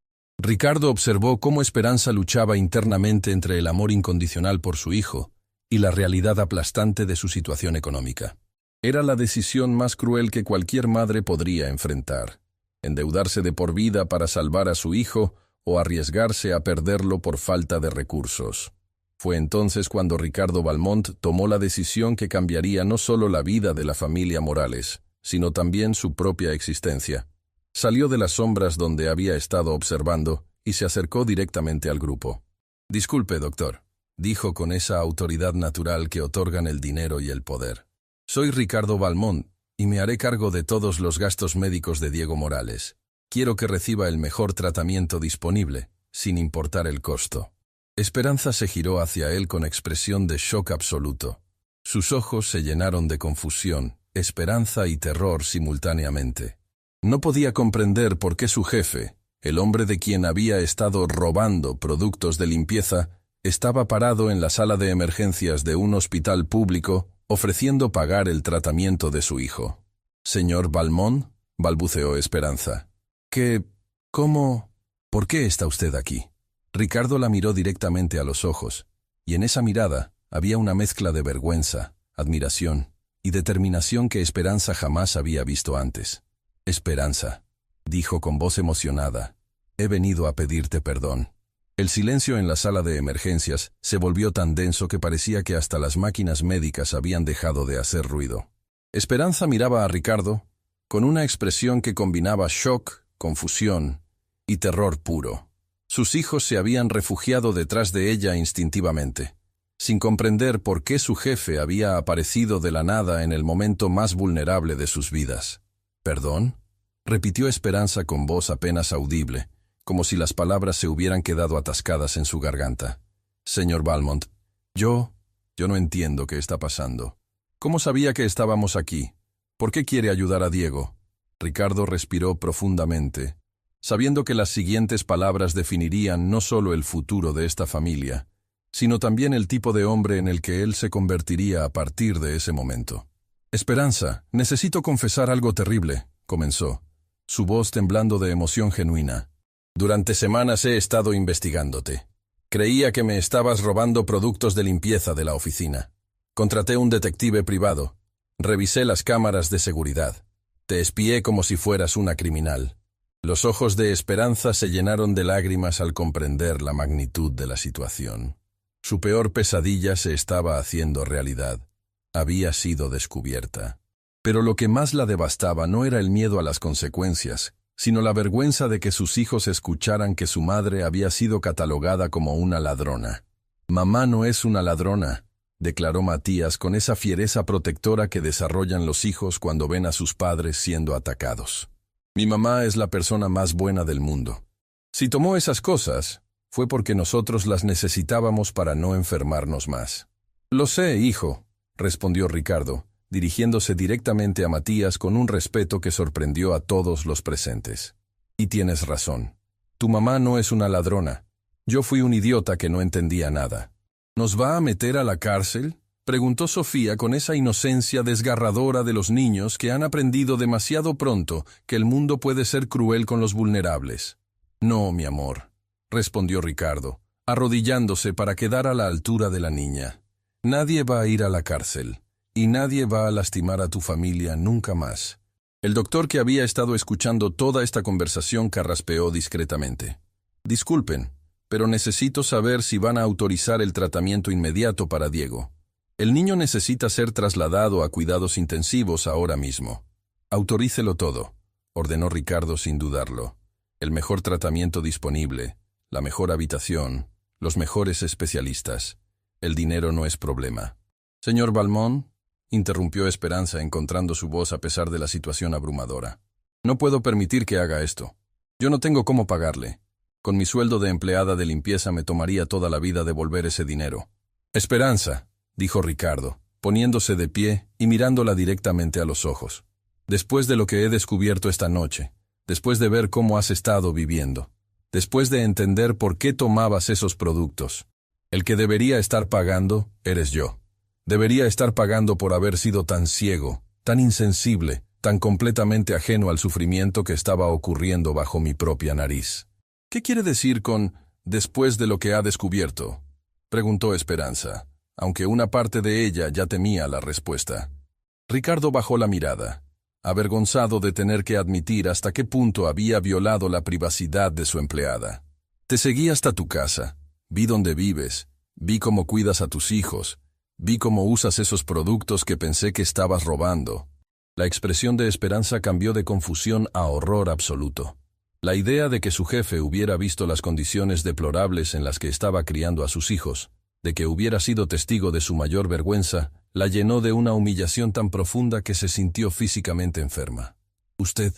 Ricardo observó cómo Esperanza luchaba internamente entre el amor incondicional por su hijo y la realidad aplastante de su situación económica. Era la decisión más cruel que cualquier madre podría enfrentar: endeudarse de por vida para salvar a su hijo o arriesgarse a perderlo por falta de recursos. Fue entonces cuando Ricardo Valmont tomó la decisión que cambiaría no solo la vida de la familia Morales, sino también su propia existencia. Salió de las sombras donde había estado observando y se acercó directamente al grupo. «Disculpe, doctor», dijo con esa autoridad natural que otorgan el dinero y el poder. «Soy Ricardo Valmont y me haré cargo de todos los gastos médicos de Diego Morales. Quiero que reciba el mejor tratamiento disponible, sin importar el costo». Esperanza se giró hacia él con expresión de shock absoluto. Sus ojos se llenaron de confusión, esperanza y terror simultáneamente. No podía comprender por qué su jefe, el hombre de quien había estado robando productos de limpieza, estaba parado en la sala de emergencias de un hospital público ofreciendo pagar el tratamiento de su hijo. «Señor Valmont», balbuceó Esperanza. «¿Cómo? ¿Por qué está usted aquí?» Ricardo la miró directamente a los ojos, y en esa mirada había una mezcla de vergüenza, admiración y determinación que Esperanza jamás había visto antes. «Esperanza», dijo con voz emocionada, «he venido a pedirte perdón». El silencio en la sala de emergencias se volvió tan denso que parecía que hasta las máquinas médicas habían dejado de hacer ruido. Esperanza miraba a Ricardo con una expresión que combinaba shock, confusión y terror puro. Sus hijos se habían refugiado detrás de ella instintivamente, sin comprender por qué su jefe había aparecido de la nada en el momento más vulnerable de sus vidas. «¿Perdón?», repitió Esperanza con voz apenas audible, como si las palabras se hubieran quedado atascadas en su garganta. «Señor Valmont, yo no entiendo qué está pasando. ¿Cómo sabía que estábamos aquí? ¿Por qué quiere ayudar a Diego?» Ricardo respiró profundamente, sabiendo que las siguientes palabras definirían no solo el futuro de esta familia, sino también el tipo de hombre en el que él se convertiría a partir de ese momento. Esperanza, necesito confesar algo terrible, comenzó, su voz temblando de emoción genuina. Durante semanas he estado investigándote. Creía que me estabas robando productos de limpieza de la oficina. Contraté un detective privado. Revisé las cámaras de seguridad. Te espié como si fueras una criminal. Los ojos de Esperanza se llenaron de lágrimas al comprender la magnitud de la situación. Su peor pesadilla se estaba haciendo realidad. Había sido descubierta. Pero lo que más la devastaba no era el miedo a las consecuencias, sino la vergüenza de que sus hijos escucharan que su madre había sido catalogada como una ladrona. «Mamá no es una ladrona», declaró Matías con esa fiereza protectora que desarrollan los hijos cuando ven a sus padres siendo atacados. «Mi mamá es la persona más buena del mundo. Si tomó esas cosas, fue porque nosotros las necesitábamos para no enfermarnos más». «Lo sé, hijo», respondió Ricardo, dirigiéndose directamente a Matías con un respeto que sorprendió a todos los presentes. «Y tienes razón. Tu mamá no es una ladrona. Yo fui un idiota que no entendía nada». «¿Nos va a meter a la cárcel?», preguntó Sofía con esa inocencia desgarradora de los niños que han aprendido demasiado pronto que el mundo puede ser cruel con los vulnerables. «No, mi amor», respondió Ricardo, arrodillándose para quedar a la altura de la niña. «Nadie va a ir a la cárcel. Y nadie va a lastimar a tu familia nunca más». El doctor, que había estado escuchando toda esta conversación, carraspeó discretamente. «Disculpen, pero necesito saber si van a autorizar el tratamiento inmediato para Diego. El niño necesita ser trasladado a cuidados intensivos ahora mismo». «Autorícelo todo», ordenó Ricardo sin dudarlo. «El mejor tratamiento disponible, la mejor habitación, los mejores especialistas. El dinero no es problema». «Señor Valmont», interrumpió Esperanza encontrando su voz a pesar de la situación abrumadora. «No puedo permitir que haga esto. Yo no tengo cómo pagarle. Con mi sueldo de empleada de limpieza me tomaría toda la vida devolver ese dinero». «Esperanza», dijo Ricardo, poniéndose de pie y mirándola directamente a los ojos. «Después de lo que he descubierto esta noche, después de ver cómo has estado viviendo, después de entender por qué tomabas esos productos, el que debería estar pagando eres yo. Debería estar pagando por haber sido tan ciego, tan insensible, tan completamente ajeno al sufrimiento que estaba ocurriendo bajo mi propia nariz». «¿Qué quiere decir con «después de lo que ha descubierto»?», preguntó Esperanza, aunque una parte de ella ya temía la respuesta. Ricardo bajó la mirada, avergonzado de tener que admitir hasta qué punto había violado la privacidad de su empleada. «Te seguí hasta tu casa, vi dónde vives, vi cómo cuidas a tus hijos, vi cómo usas esos productos que pensé que estabas robando». La expresión de Esperanza cambió de confusión a horror absoluto. La idea de que su jefe hubiera visto las condiciones deplorables en las que estaba criando a sus hijos, de que hubiera sido testigo de su mayor vergüenza, la llenó de una humillación tan profunda que se sintió físicamente enferma. Usted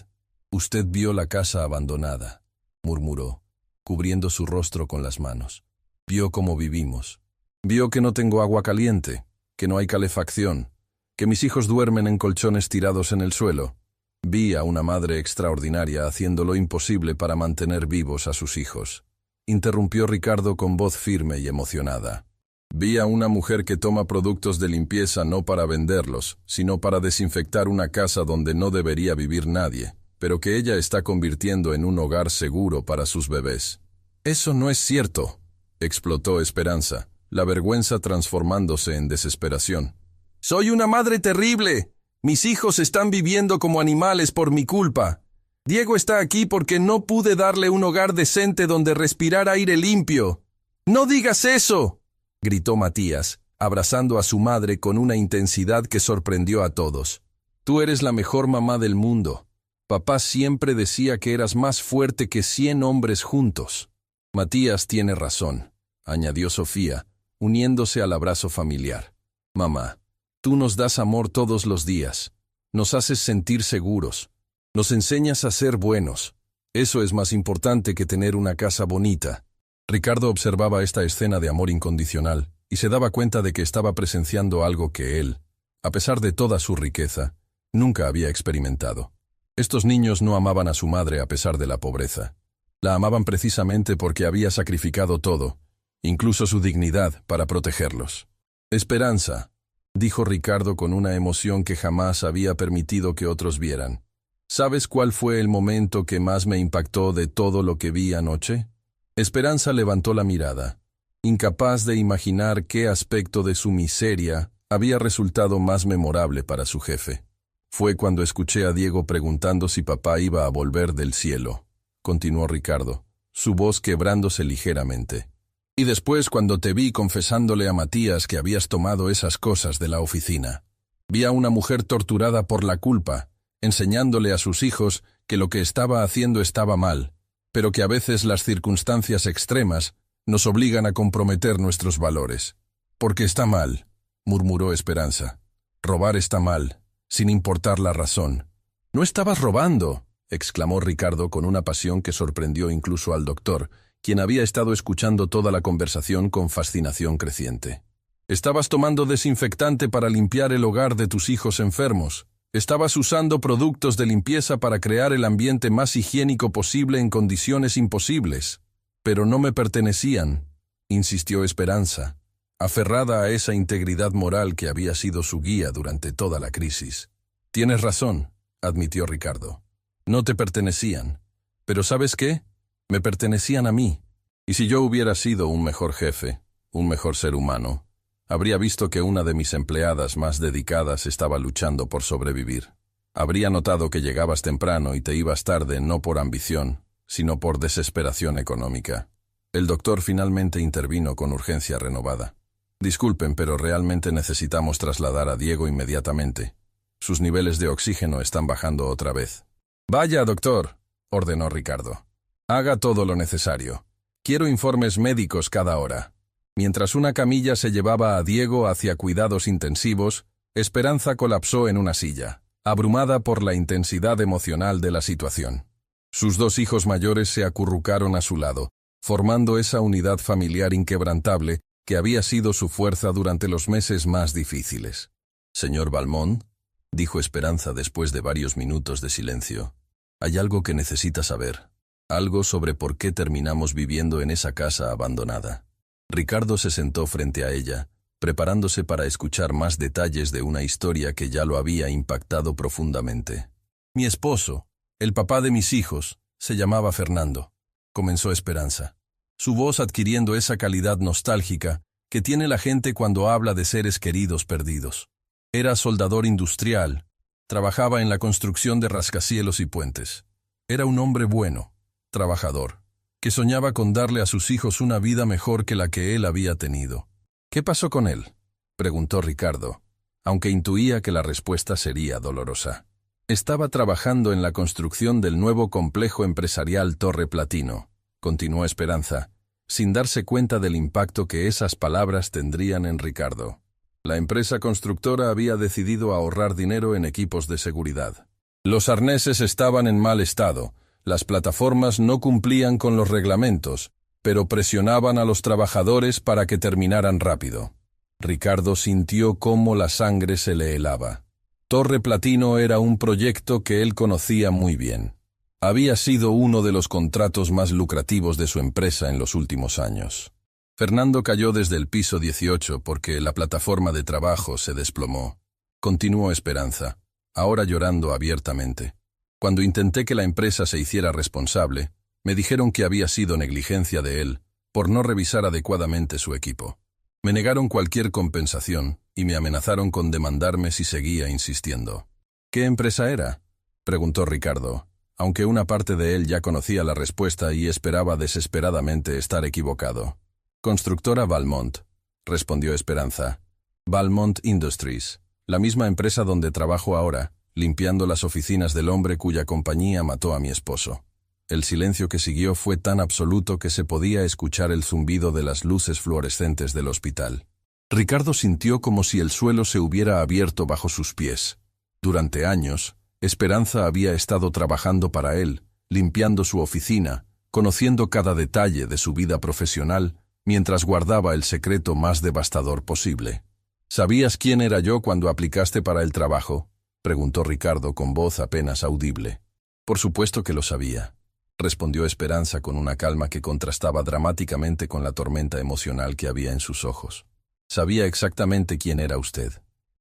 vio la casa abandonada», murmuró, cubriendo su rostro con las manos. «Vio cómo vivimos. Vio que no tengo agua caliente, que no hay calefacción, que mis hijos duermen en colchones tirados en el suelo. Vi a una madre extraordinaria haciendo lo imposible para mantener vivos a sus hijos», interrumpió Ricardo con voz firme y emocionada. «Vi a una mujer que toma productos de limpieza no para venderlos, sino para desinfectar una casa donde no debería vivir nadie, pero que ella está convirtiendo en un hogar seguro para sus bebés». «Eso no es cierto», explotó Esperanza, la vergüenza transformándose en desesperación. «Soy una madre terrible. Mis hijos están viviendo como animales por mi culpa. Diego está aquí porque no pude darle un hogar decente donde respirar aire limpio». «¡No digas eso!», gritó Matías, abrazando a su madre con una intensidad que sorprendió a todos. «Tú eres la mejor mamá del mundo. Papá siempre decía que eras más fuerte que 100 hombres juntos». «Matías tiene razón», añadió Sofía, uniéndose al abrazo familiar. «Mamá, tú nos das amor todos los días. Nos haces sentir seguros. Nos enseñas a ser buenos. Eso es más importante que tener una casa bonita». Ricardo observaba esta escena de amor incondicional y se daba cuenta de que estaba presenciando algo que él, a pesar de toda su riqueza, nunca había experimentado. Estos niños no amaban a su madre a pesar de la pobreza. La amaban precisamente porque había sacrificado todo, incluso su dignidad, para protegerlos. Esperanza, dijo Ricardo con una emoción que jamás había permitido que otros vieran. ¿Sabes cuál fue el momento que más me impactó de todo lo que vi anoche? Esperanza levantó la mirada, incapaz de imaginar qué aspecto de su miseria había resultado más memorable para su jefe. Fue cuando escuché a Diego preguntando si papá iba a volver del cielo, continuó Ricardo, su voz quebrándose ligeramente. Y después cuando te vi confesándole a Matías que habías tomado esas cosas de la oficina. Vi a una mujer torturada por la culpa, enseñándole a sus hijos que lo que estaba haciendo estaba mal, pero que a veces las circunstancias extremas nos obligan a comprometer nuestros valores. Porque está mal, murmuró Esperanza. Robar está mal, sin importar la razón. «No estabas robando», exclamó Ricardo con una pasión que sorprendió incluso al doctor, quien había estado escuchando toda la conversación con fascinación creciente. «Estabas tomando desinfectante para limpiar el hogar de tus hijos enfermos. Estabas usando productos de limpieza para crear el ambiente más higiénico posible en condiciones imposibles. Pero no me pertenecían», insistió Esperanza, aferrada a esa integridad moral que había sido su guía durante toda la crisis. «Tienes razón», admitió Ricardo. «No te pertenecían. Pero ¿sabes qué? Me pertenecían a mí. Y si yo hubiera sido un mejor jefe, un mejor ser humano, habría visto que una de mis empleadas más dedicadas estaba luchando por sobrevivir. Habría notado que llegabas temprano y te ibas tarde no por ambición, sino por desesperación económica». El doctor finalmente intervino con urgencia renovada. «Disculpen, pero realmente necesitamos trasladar a Diego inmediatamente. Sus niveles de oxígeno están bajando otra vez». «Vaya, doctor», ordenó Ricardo. «Haga todo lo necesario. Quiero informes médicos cada hora». Mientras una camilla se llevaba a Diego hacia cuidados intensivos, Esperanza colapsó en una silla, abrumada por la intensidad emocional de la situación. Sus dos hijos mayores se acurrucaron a su lado, formando esa unidad familiar inquebrantable que había sido su fuerza durante los meses más difíciles. «Señor Valmont», dijo Esperanza después de varios minutos de silencio, «hay algo que necesita saber, algo sobre por qué terminamos viviendo en esa casa abandonada». Ricardo se sentó frente a ella, preparándose para escuchar más detalles de una historia que ya lo había impactado profundamente. «Mi esposo, el papá de mis hijos, se llamaba Fernando», comenzó Esperanza, su voz adquiriendo esa calidad nostálgica que tiene la gente cuando habla de seres queridos perdidos. Era soldador industrial, trabajaba en la construcción de rascacielos y puentes. Era un hombre bueno, trabajador, que soñaba con darle a sus hijos una vida mejor que la que él había tenido. «¿Qué pasó con él?», preguntó Ricardo, aunque intuía que la respuesta sería dolorosa. «Estaba trabajando en la construcción del nuevo complejo empresarial Torre Platino», continuó Esperanza, sin darse cuenta del impacto que esas palabras tendrían en Ricardo. La empresa constructora había decidido ahorrar dinero en equipos de seguridad. Los arneses estaban en mal estado, las plataformas no cumplían con los reglamentos, pero presionaban a los trabajadores para que terminaran rápido. Ricardo sintió cómo la sangre se le helaba. Torre Platino era un proyecto que él conocía muy bien. Había sido uno de los contratos más lucrativos de su empresa en los últimos años. Fernando cayó desde el piso 18 porque la plataforma de trabajo se desplomó. Continuó Esperanza, ahora llorando abiertamente. Cuando intenté que la empresa se hiciera responsable, me dijeron que había sido negligencia de él por no revisar adecuadamente su equipo. Me negaron cualquier compensación y me amenazaron con demandarme si seguía insistiendo. «¿Qué empresa era?», preguntó Ricardo, aunque una parte de él ya conocía la respuesta y esperaba desesperadamente estar equivocado. «Constructora Valmont», respondió Esperanza. «Valmont Industries, la misma empresa donde trabajo ahora, limpiando las oficinas del hombre cuya compañía mató a mi esposo». El silencio que siguió fue tan absoluto que se podía escuchar el zumbido de las luces fluorescentes del hospital. Ricardo sintió como si el suelo se hubiera abierto bajo sus pies. Durante años, Esperanza había estado trabajando para él, limpiando su oficina, conociendo cada detalle de su vida profesional, mientras guardaba el secreto más devastador posible. «¿Sabías quién era yo cuando aplicaste para el trabajo?», preguntó Ricardo con voz apenas audible. «Por supuesto que lo sabía». respondió Esperanza con una calma que contrastaba dramáticamente con la tormenta emocional que había en sus ojos. Sabía exactamente quién era usted,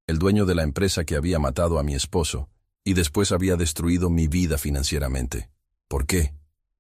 el dueño de la empresa que había matado a mi esposo y después había destruido mi vida financieramente. ¿Por qué?,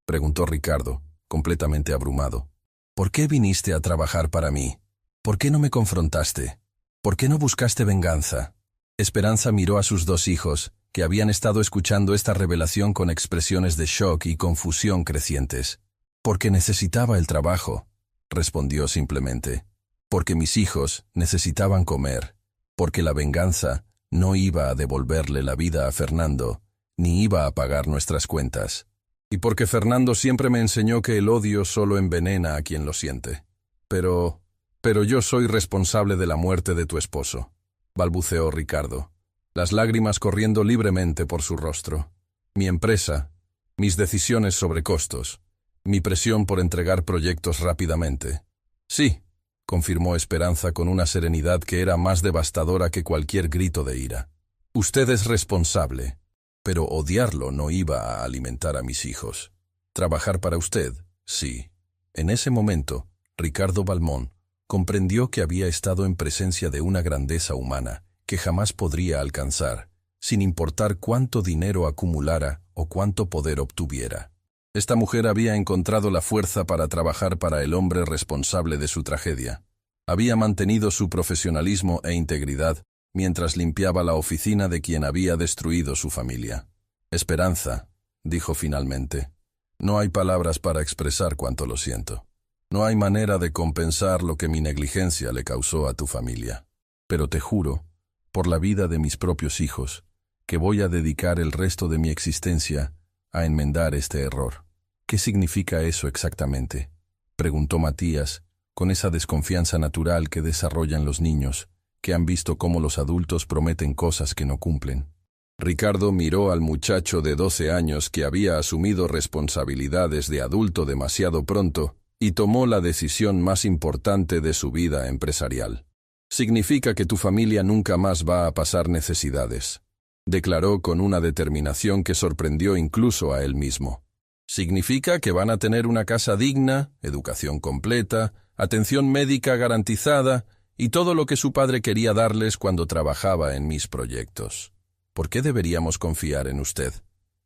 preguntó Ricardo, completamente abrumado. ¿Por qué viniste a trabajar para mí? ¿Por qué no me confrontaste? ¿Por qué no buscaste venganza? Esperanza miró a sus dos hijos, que habían estado escuchando esta revelación con expresiones de shock y confusión crecientes. «Porque necesitaba el trabajo», respondió simplemente. «Porque mis hijos necesitaban comer. Porque la venganza no iba a devolverle la vida a Fernando, ni iba a pagar nuestras cuentas. Y porque Fernando siempre me enseñó que el odio solo envenena a quien lo siente. Pero yo soy responsable de la muerte de tu esposo», balbuceó Ricardo, las lágrimas corriendo libremente por su rostro. «Mi empresa, mis decisiones sobre costos, mi presión por entregar proyectos rápidamente». «Sí», confirmó Esperanza con una serenidad que era más devastadora que cualquier grito de ira. «Usted es responsable, pero odiarlo no iba a alimentar a mis hijos. Trabajar para usted, sí». En ese momento, Ricardo Balmón comprendió que había estado en presencia de una grandeza humana que jamás podría alcanzar, sin importar cuánto dinero acumulara o cuánto poder obtuviera. Esta mujer había encontrado la fuerza para trabajar para el hombre responsable de su tragedia. Había mantenido su profesionalismo e integridad mientras limpiaba la oficina de quien había destruido su familia. «Esperanza», dijo finalmente, «no hay palabras para expresar cuánto lo siento. No hay manera de compensar lo que mi negligencia le causó a tu familia. Pero te juro, por la vida de mis propios hijos, que voy a dedicar el resto de mi existencia a enmendar este error». «¿Qué significa eso exactamente?», preguntó Matías, con esa desconfianza natural que desarrollan los niños, que han visto cómo los adultos prometen cosas que no cumplen. Ricardo miró al muchacho de 12 años que había asumido responsabilidades de adulto demasiado pronto y tomó la decisión más importante de su vida empresarial. «Significa que tu familia nunca más va a pasar necesidades», declaró con una determinación que sorprendió incluso a él mismo. «Significa que van a tener una casa digna, educación completa, atención médica garantizada y todo lo que su padre quería darles cuando trabajaba en mis proyectos. ¿Por qué deberíamos confiar en usted?»,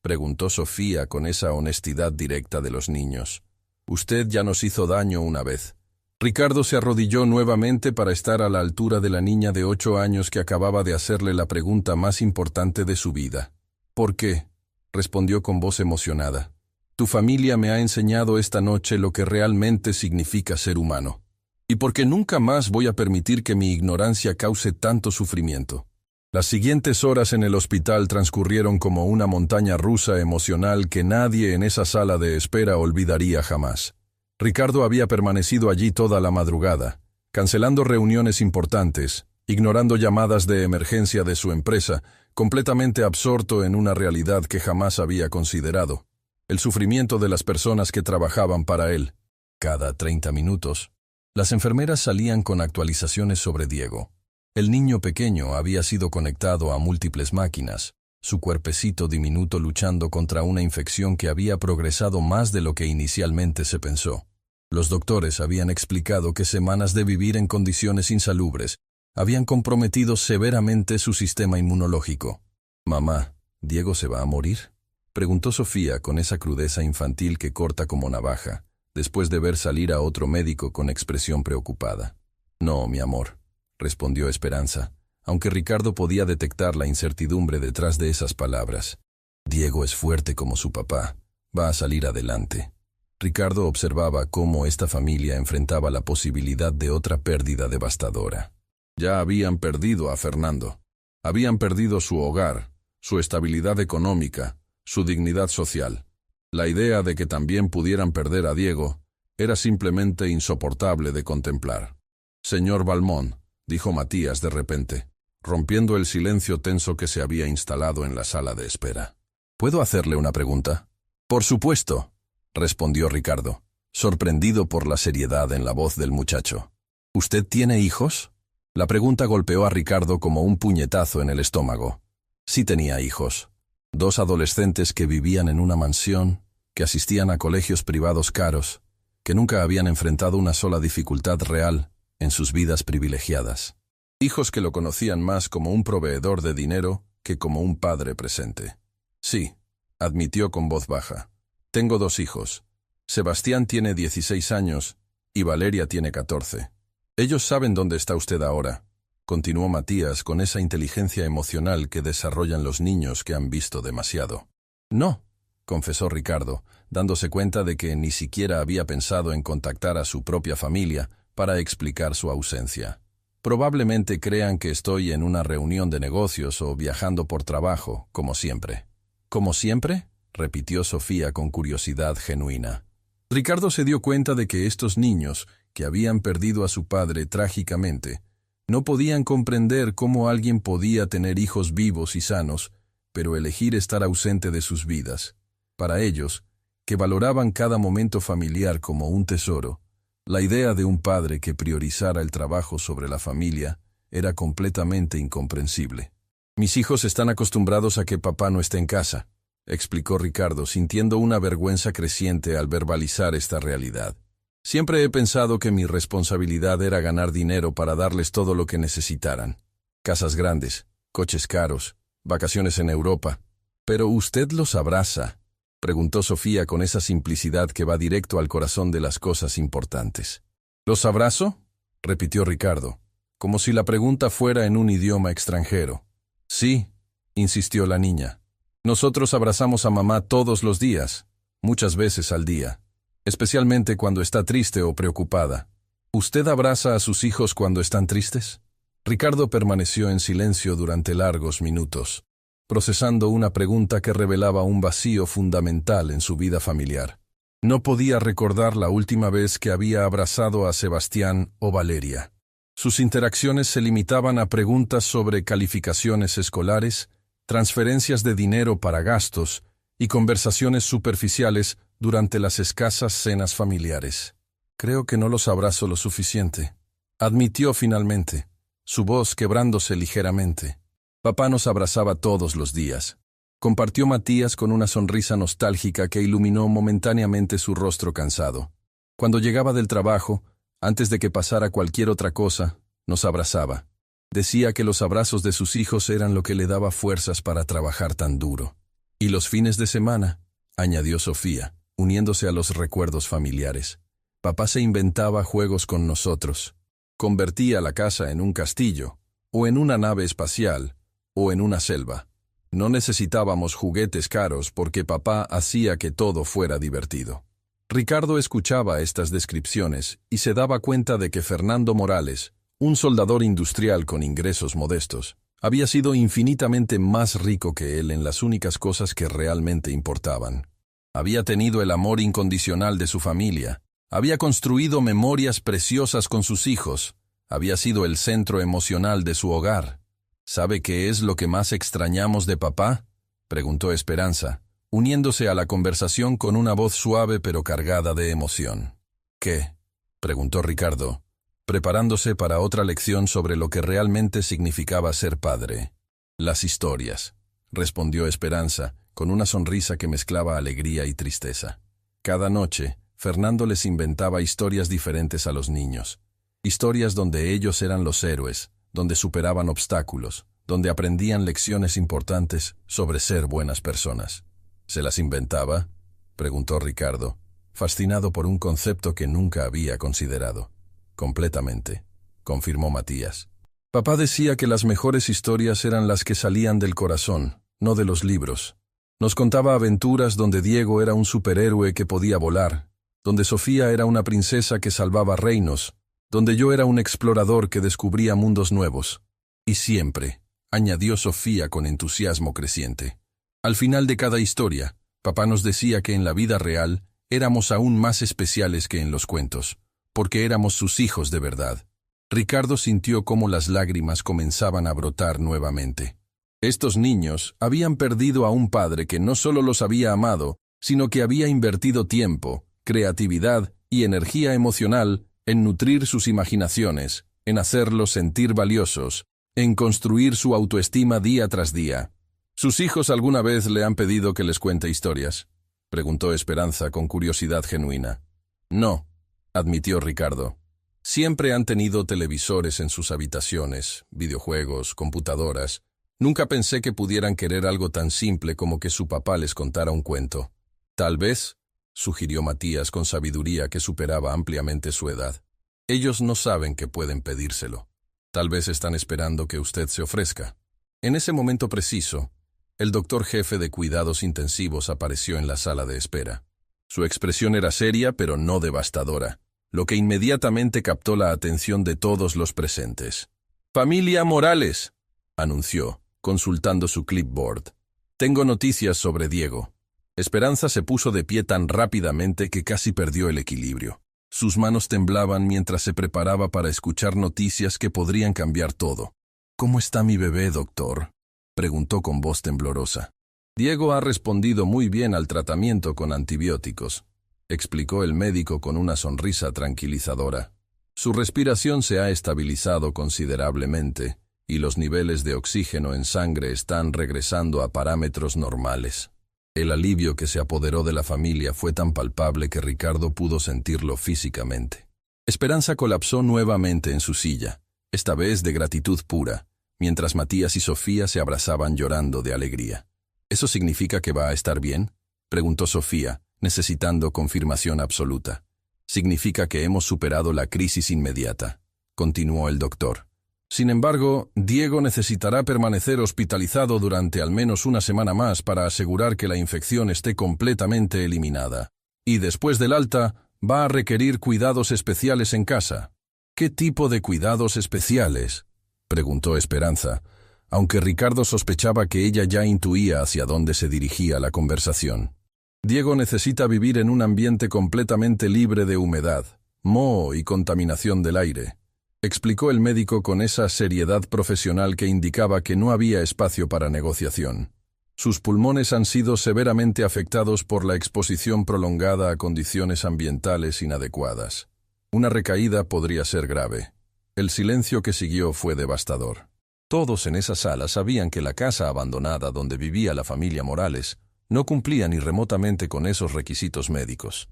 preguntó Sofía con esa honestidad directa de los niños. «Usted ya nos hizo daño una vez». Ricardo se arrodilló nuevamente para estar a la altura de la niña de 8 años que acababa de hacerle la pregunta más importante de su vida. «¿Por qué?», respondió con voz emocionada. «Tu familia me ha enseñado esta noche lo que realmente significa ser humano. Y porque nunca más voy a permitir que mi ignorancia cause tanto sufrimiento». Las siguientes horas en el hospital transcurrieron como una montaña rusa emocional que nadie en esa sala de espera olvidaría jamás. Ricardo había permanecido allí toda la madrugada, cancelando reuniones importantes, ignorando llamadas de emergencia de su empresa, completamente absorto en una realidad que jamás había considerado: el sufrimiento de las personas que trabajaban para él. Cada 30 minutos, las enfermeras salían con actualizaciones sobre Diego. El niño pequeño había sido conectado a múltiples máquinas, su cuerpecito diminuto luchando contra una infección que había progresado más de lo que inicialmente se pensó. Los doctores habían explicado que semanas de vivir en condiciones insalubres habían comprometido severamente su sistema inmunológico. «Mamá, ¿Diego se va a morir?», preguntó Sofía con esa crudeza infantil que corta como navaja, después de ver salir a otro médico con expresión preocupada. «No, mi amor», respondió Esperanza, aunque Ricardo podía detectar la incertidumbre detrás de esas palabras. «Diego es fuerte como su papá, va a salir adelante». Ricardo observaba cómo esta familia enfrentaba la posibilidad de otra pérdida devastadora. Ya habían perdido a Fernando. Habían perdido su hogar, su estabilidad económica, su dignidad social. La idea de que también pudieran perder a Diego era simplemente insoportable de contemplar. «Señor Balmón», dijo Matías de repente, rompiendo el silencio tenso que se había instalado en la sala de espera. «¿Puedo hacerle una pregunta?». «Por supuesto», respondió Ricardo, sorprendido por la seriedad en la voz del muchacho. «¿Usted tiene hijos?». La pregunta golpeó a Ricardo como un puñetazo en el estómago. Sí tenía hijos. 2 adolescentes que vivían en una mansión, que asistían a colegios privados caros, que nunca habían enfrentado una sola dificultad real en sus vidas privilegiadas. Hijos que lo conocían más como un proveedor de dinero que como un padre presente. Sí, admitió con voz baja. Tengo 2 hijos. Sebastián tiene 16 años y Valeria tiene 14. Ellos saben dónde está usted ahora, continuó Matías con esa inteligencia emocional que desarrollan los niños que han visto demasiado. No, confesó Ricardo, dándose cuenta de que ni siquiera había pensado en contactar a su propia familia para explicar su ausencia. Probablemente crean que estoy en una reunión de negocios o viajando por trabajo, como siempre. ¿Como siempre?, repitió Sofía con curiosidad genuina. Ricardo se dio cuenta de que estos niños, que habían perdido a su padre trágicamente, no podían comprender cómo alguien podía tener hijos vivos y sanos, pero elegir estar ausente de sus vidas. Para ellos, que valoraban cada momento familiar como un tesoro, la idea de un padre que priorizara el trabajo sobre la familia era completamente incomprensible. Mis hijos están acostumbrados a que papá no esté en casa, explicó Ricardo, sintiendo una vergüenza creciente al verbalizar esta realidad. Siempre he pensado que mi responsabilidad era ganar dinero para darles todo lo que necesitaran. Casas grandes, coches caros, vacaciones en Europa. ¿Pero usted los abraza?, preguntó Sofía con esa simplicidad que va directo al corazón de las cosas importantes. ¿Los abrazo?, repitió Ricardo, como si la pregunta fuera en un idioma extranjero. Sí, insistió la niña. Nosotros abrazamos a mamá todos los días, muchas veces al día, especialmente cuando está triste o preocupada. ¿Usted abraza a sus hijos cuando están tristes? Ricardo permaneció en silencio durante largos minutos, procesando una pregunta que revelaba un vacío fundamental en su vida familiar. No podía recordar la última vez que había abrazado a Sebastián o Valeria. Sus interacciones se limitaban a preguntas sobre calificaciones escolares, transferencias de dinero para gastos y conversaciones superficiales durante las escasas cenas familiares. Creo que no los abrazo lo suficiente, admitió finalmente, su voz quebrándose ligeramente. Papá nos abrazaba todos los días, compartió Matías con una sonrisa nostálgica que iluminó momentáneamente su rostro cansado. Cuando llegaba del trabajo, antes de que pasara cualquier otra cosa, nos abrazaba. Decía que los abrazos de sus hijos eran lo que le daba fuerzas para trabajar tan duro. Y los fines de semana, añadió Sofía, uniéndose a los recuerdos familiares. Papá se inventaba juegos con nosotros. Convertía la casa en un castillo, o en una nave espacial, o en una selva. No necesitábamos juguetes caros porque papá hacía que todo fuera divertido. Ricardo escuchaba estas descripciones y se daba cuenta de que Fernando Morales, un soldador industrial con ingresos modestos, había sido infinitamente más rico que él en las únicas cosas que realmente importaban. Había tenido el amor incondicional de su familia, había construido memorias preciosas con sus hijos, había sido el centro emocional de su hogar. ¿Sabe qué es lo que más extrañamos de papá?, preguntó Esperanza, uniéndose a la conversación con una voz suave pero cargada de emoción. ¿Qué?, preguntó Ricardo, preparándose para otra lección sobre lo que realmente significaba ser padre. Las historias, respondió Esperanza, con una sonrisa que mezclaba alegría y tristeza. Cada noche, Fernando les inventaba historias diferentes a los niños. Historias donde ellos eran los héroes, donde superaban obstáculos, donde aprendían lecciones importantes sobre ser buenas personas. ¿Se las inventaba?, preguntó Ricardo, fascinado por un concepto que nunca había considerado. Completamente, confirmó Matías. Papá decía que las mejores historias eran las que salían del corazón, no de los libros. Nos contaba aventuras donde Diego era un superhéroe que podía volar, donde Sofía era una princesa que salvaba reinos, donde yo era un explorador que descubría mundos nuevos. Y siempre, añadió Sofía con entusiasmo creciente, al final de cada historia, papá nos decía que en la vida real éramos aún más especiales que en los cuentos, porque éramos sus hijos de verdad. Ricardo sintió cómo las lágrimas comenzaban a brotar nuevamente. Estos niños habían perdido a un padre que no solo los había amado, sino que había invertido tiempo, creatividad y energía emocional en nutrir sus imaginaciones, en hacerlos sentir valiosos, en construir su autoestima día tras día. ¿Sus hijos alguna vez le han pedido que les cuente historias?, preguntó Esperanza con curiosidad genuina. No, admitió Ricardo. Siempre han tenido televisores en sus habitaciones, videojuegos, computadoras. Nunca pensé que pudieran querer algo tan simple como que su papá les contara un cuento. Tal vez, sugirió Matías con sabiduría que superaba ampliamente su edad. Ellos no saben que pueden pedírselo. Tal vez están esperando que usted se ofrezca. En ese momento preciso, el doctor jefe de cuidados intensivos apareció en la sala de espera. Su expresión era seria pero no devastadora, lo que inmediatamente captó la atención de todos los presentes. «Familia Morales», anunció, consultando su clipboard. «Tengo noticias sobre Diego». Esperanza se puso de pie tan rápidamente que casi perdió el equilibrio. Sus manos temblaban mientras se preparaba para escuchar noticias que podrían cambiar todo. «¿Cómo está mi bebé, doctor?», preguntó con voz temblorosa. «Diego ha respondido muy bien al tratamiento con antibióticos», explicó el médico con una sonrisa tranquilizadora. «Su respiración se ha estabilizado considerablemente y los niveles de oxígeno en sangre están regresando a parámetros normales». El alivio que se apoderó de la familia fue tan palpable que Ricardo pudo sentirlo físicamente. Esperanza colapsó nuevamente en su silla, esta vez de gratitud pura, mientras Matías y Sofía se abrazaban llorando de alegría. «¿Eso significa que va a estar bien?», preguntó Sofía, necesitando confirmación absoluta. «Significa que hemos superado la crisis inmediata», continuó el doctor. «Sin embargo, Diego necesitará permanecer hospitalizado durante al menos una semana más para asegurar que la infección esté completamente eliminada. Y después del alta, va a requerir cuidados especiales en casa». «¿Qué tipo de cuidados especiales?», preguntó Esperanza, aunque Ricardo sospechaba que ella ya intuía hacia dónde se dirigía la conversación. «Diego necesita vivir en un ambiente completamente libre de humedad, moho y contaminación del aire», explicó el médico con esa seriedad profesional que indicaba que no había espacio para negociación. «Sus pulmones han sido severamente afectados por la exposición prolongada a condiciones ambientales inadecuadas. Una recaída podría ser grave». El silencio que siguió fue devastador. Todos en esa sala sabían que la casa abandonada donde vivía la familia Morales no cumplía ni remotamente con esos requisitos médicos.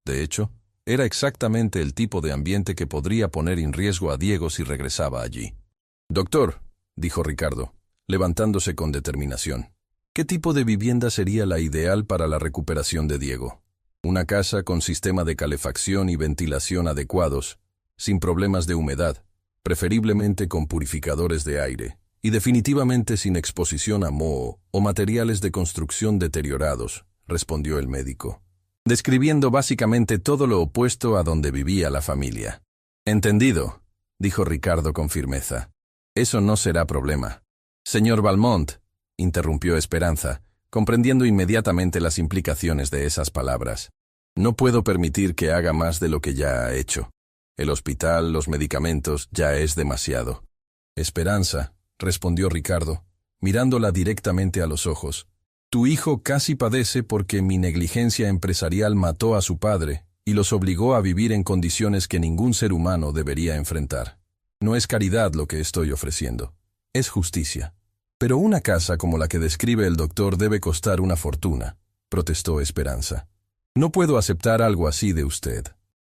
De hecho, era exactamente el tipo de ambiente que podría poner en riesgo a Diego si regresaba allí. «Doctor», dijo Ricardo, levantándose con determinación, «¿qué tipo de vivienda sería la ideal para la recuperación de Diego? Una casa con sistema de calefacción y ventilación adecuados, sin problemas de humedad, preferiblemente con purificadores de aire, y definitivamente sin exposición a moho o materiales de construcción deteriorados», respondió el médico, describiendo básicamente todo lo opuesto a donde vivía la familia. «Entendido», dijo Ricardo con firmeza. «Eso no será problema». «Señor Valmont», interrumpió Esperanza, comprendiendo inmediatamente las implicaciones de esas palabras. «No puedo permitir que haga más de lo que ya ha hecho. El hospital, los medicamentos, ya es demasiado». «Esperanza», respondió Ricardo, mirándola directamente a los ojos, «tu hijo casi padece porque mi negligencia empresarial mató a su padre y los obligó a vivir en condiciones que ningún ser humano debería enfrentar. No es caridad lo que estoy ofreciendo, es justicia». «Pero una casa como la que describe el doctor debe costar una fortuna», protestó Esperanza. «No puedo aceptar algo así de usted».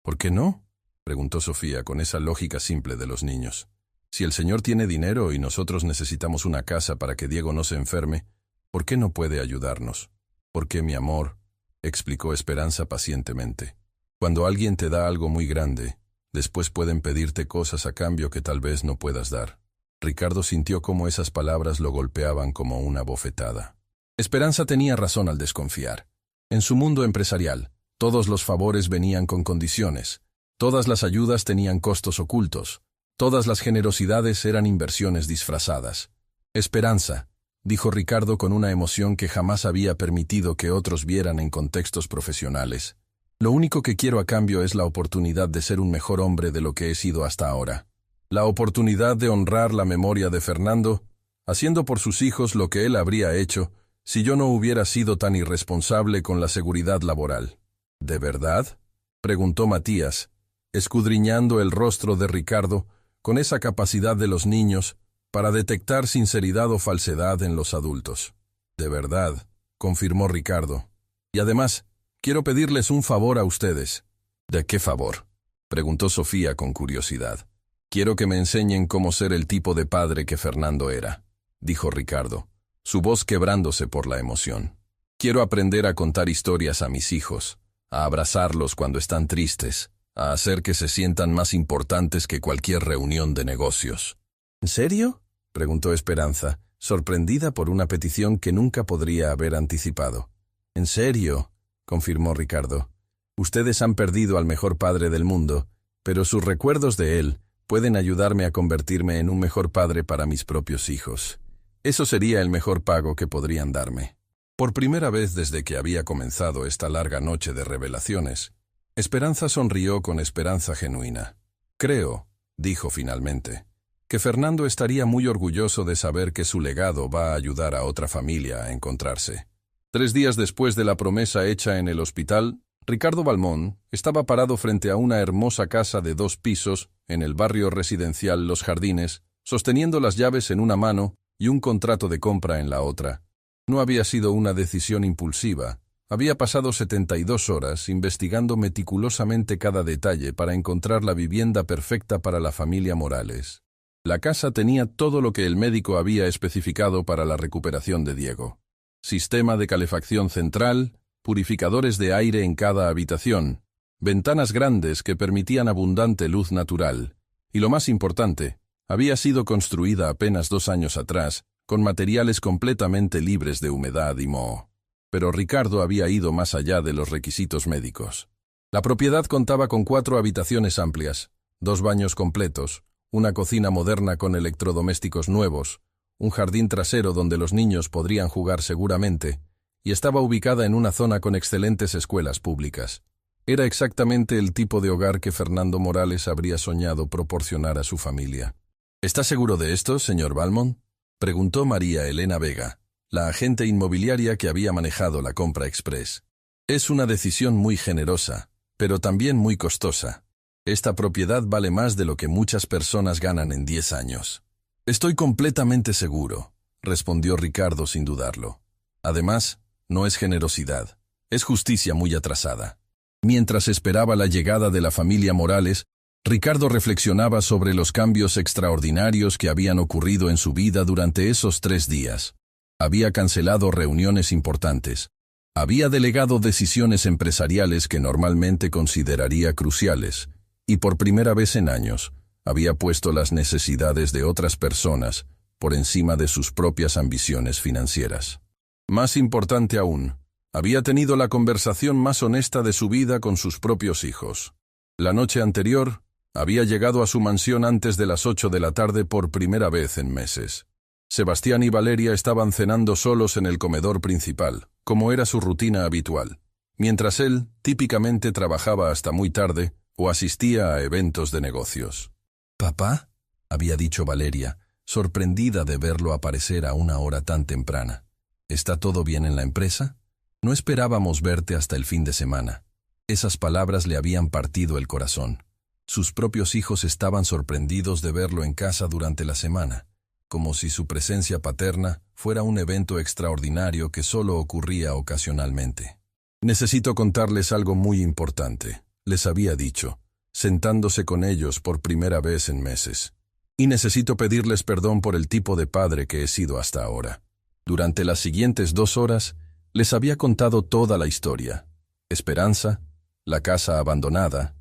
«¿Por qué no?», preguntó Sofía con esa lógica simple de los niños. «Si el señor tiene dinero y nosotros necesitamos una casa para que Diego no se enferme, ¿por qué no puede ayudarnos?». «Porque, mi amor», explicó Esperanza pacientemente, «cuando alguien te da algo muy grande, después pueden pedirte cosas a cambio que tal vez no puedas dar». Ricardo sintió cómo esas palabras lo golpeaban como una bofetada. Esperanza tenía razón al desconfiar. En su mundo empresarial, todos los favores venían con condiciones, todas las ayudas tenían costos ocultos, todas las generosidades eran inversiones disfrazadas. «Esperanza», dijo Ricardo con una emoción que jamás había permitido que otros vieran en contextos profesionales. «Lo único que quiero a cambio es la oportunidad de ser un mejor hombre de lo que he sido hasta ahora. La oportunidad de honrar la memoria de Fernando, haciendo por sus hijos lo que él habría hecho si yo no hubiera sido tan irresponsable con la seguridad laboral». «¿De verdad?», preguntó Matías, escudriñando el rostro de Ricardo con esa capacidad de los niños para detectar sinceridad o falsedad en los adultos. «De verdad», confirmó Ricardo. «Y además, quiero pedirles un favor a ustedes. ¿De qué favor?, preguntó Sofía con curiosidad. Quiero que me enseñen cómo ser el tipo de padre que Fernando era, dijo Ricardo, su voz quebrándose por la emoción. Quiero aprender a contar historias a mis hijos, a abrazarlos cuando están tristes, a hacer que se sientan más importantes que cualquier reunión de negocios. ¿En serio?, preguntó Esperanza, sorprendida por una petición que nunca podría haber anticipado. «¿En serio?», confirmó Ricardo. «Ustedes han perdido al mejor padre del mundo, pero sus recuerdos de él pueden ayudarme a convertirme en un mejor padre para mis propios hijos. Eso sería el mejor pago que podrían darme». Por primera vez desde que había comenzado esta larga noche de revelaciones, Esperanza sonrió con esperanza genuina. «Creo», dijo finalmente, «que Fernando estaría muy orgulloso de saber que su legado va a ayudar a otra familia a encontrarse». 3 días después de la promesa hecha en el hospital, Ricardo Balmón estaba parado frente a una hermosa casa de 2 pisos en el barrio residencial Los Jardines, sosteniendo las llaves en una mano y un contrato de compra en la otra. No había sido una decisión impulsiva. Había pasado 72 horas investigando meticulosamente cada detalle para encontrar la vivienda perfecta para la familia Morales. La casa tenía todo lo que el médico había especificado para la recuperación de Diego. Sistema de calefacción central, purificadores de aire en cada habitación, ventanas grandes que permitían abundante luz natural, y lo más importante, había sido construida apenas 2 años atrás, con materiales completamente libres de humedad y moho. Pero Ricardo había ido más allá de los requisitos médicos. La propiedad contaba con 4 habitaciones amplias, 2 baños completos, una cocina moderna con electrodomésticos nuevos, un jardín trasero donde los niños podrían jugar seguramente, y estaba ubicada en una zona con excelentes escuelas públicas. Era exactamente el tipo de hogar que Fernando Morales habría soñado proporcionar a su familia. ¿Está seguro de esto, señor Balmón?, preguntó María Elena Vega, la agente inmobiliaria que había manejado la compra express. Es una decisión muy generosa, pero también muy costosa. Esta propiedad vale más de lo que muchas personas ganan en 10 años. Estoy completamente seguro, respondió Ricardo sin dudarlo. Además, no es generosidad, es justicia muy atrasada. Mientras esperaba la llegada de la familia Morales, Ricardo reflexionaba sobre los cambios extraordinarios que habían ocurrido en su vida durante esos 3 días. Había cancelado reuniones importantes. Había delegado decisiones empresariales que normalmente consideraría cruciales, y por primera vez en años, había puesto las necesidades de otras personas por encima de sus propias ambiciones financieras. Más importante aún, había tenido la conversación más honesta de su vida con sus propios hijos. La noche anterior, había llegado a su mansión antes de las 8 de la tarde por primera vez en meses. Sebastián y Valeria estaban cenando solos en el comedor principal, como era su rutina habitual, mientras él típicamente trabajaba hasta muy tarde o asistía a eventos de negocios. «¿Papá?», había dicho Valeria, sorprendida de verlo aparecer a una hora tan temprana. «¿Está todo bien en la empresa? No esperábamos verte hasta el fin de semana». Esas palabras le habían partido el corazón. Sus propios hijos estaban sorprendidos de verlo en casa durante la semana, como si su presencia paterna fuera un evento extraordinario que solo ocurría ocasionalmente. «Necesito contarles algo muy importante», les había dicho, sentándose con ellos por primera vez en meses. «Y necesito pedirles perdón por el tipo de padre que he sido hasta ahora». Durante las siguientes 2 horas, les había contado toda la historia. Esperanza, la casa abandonada,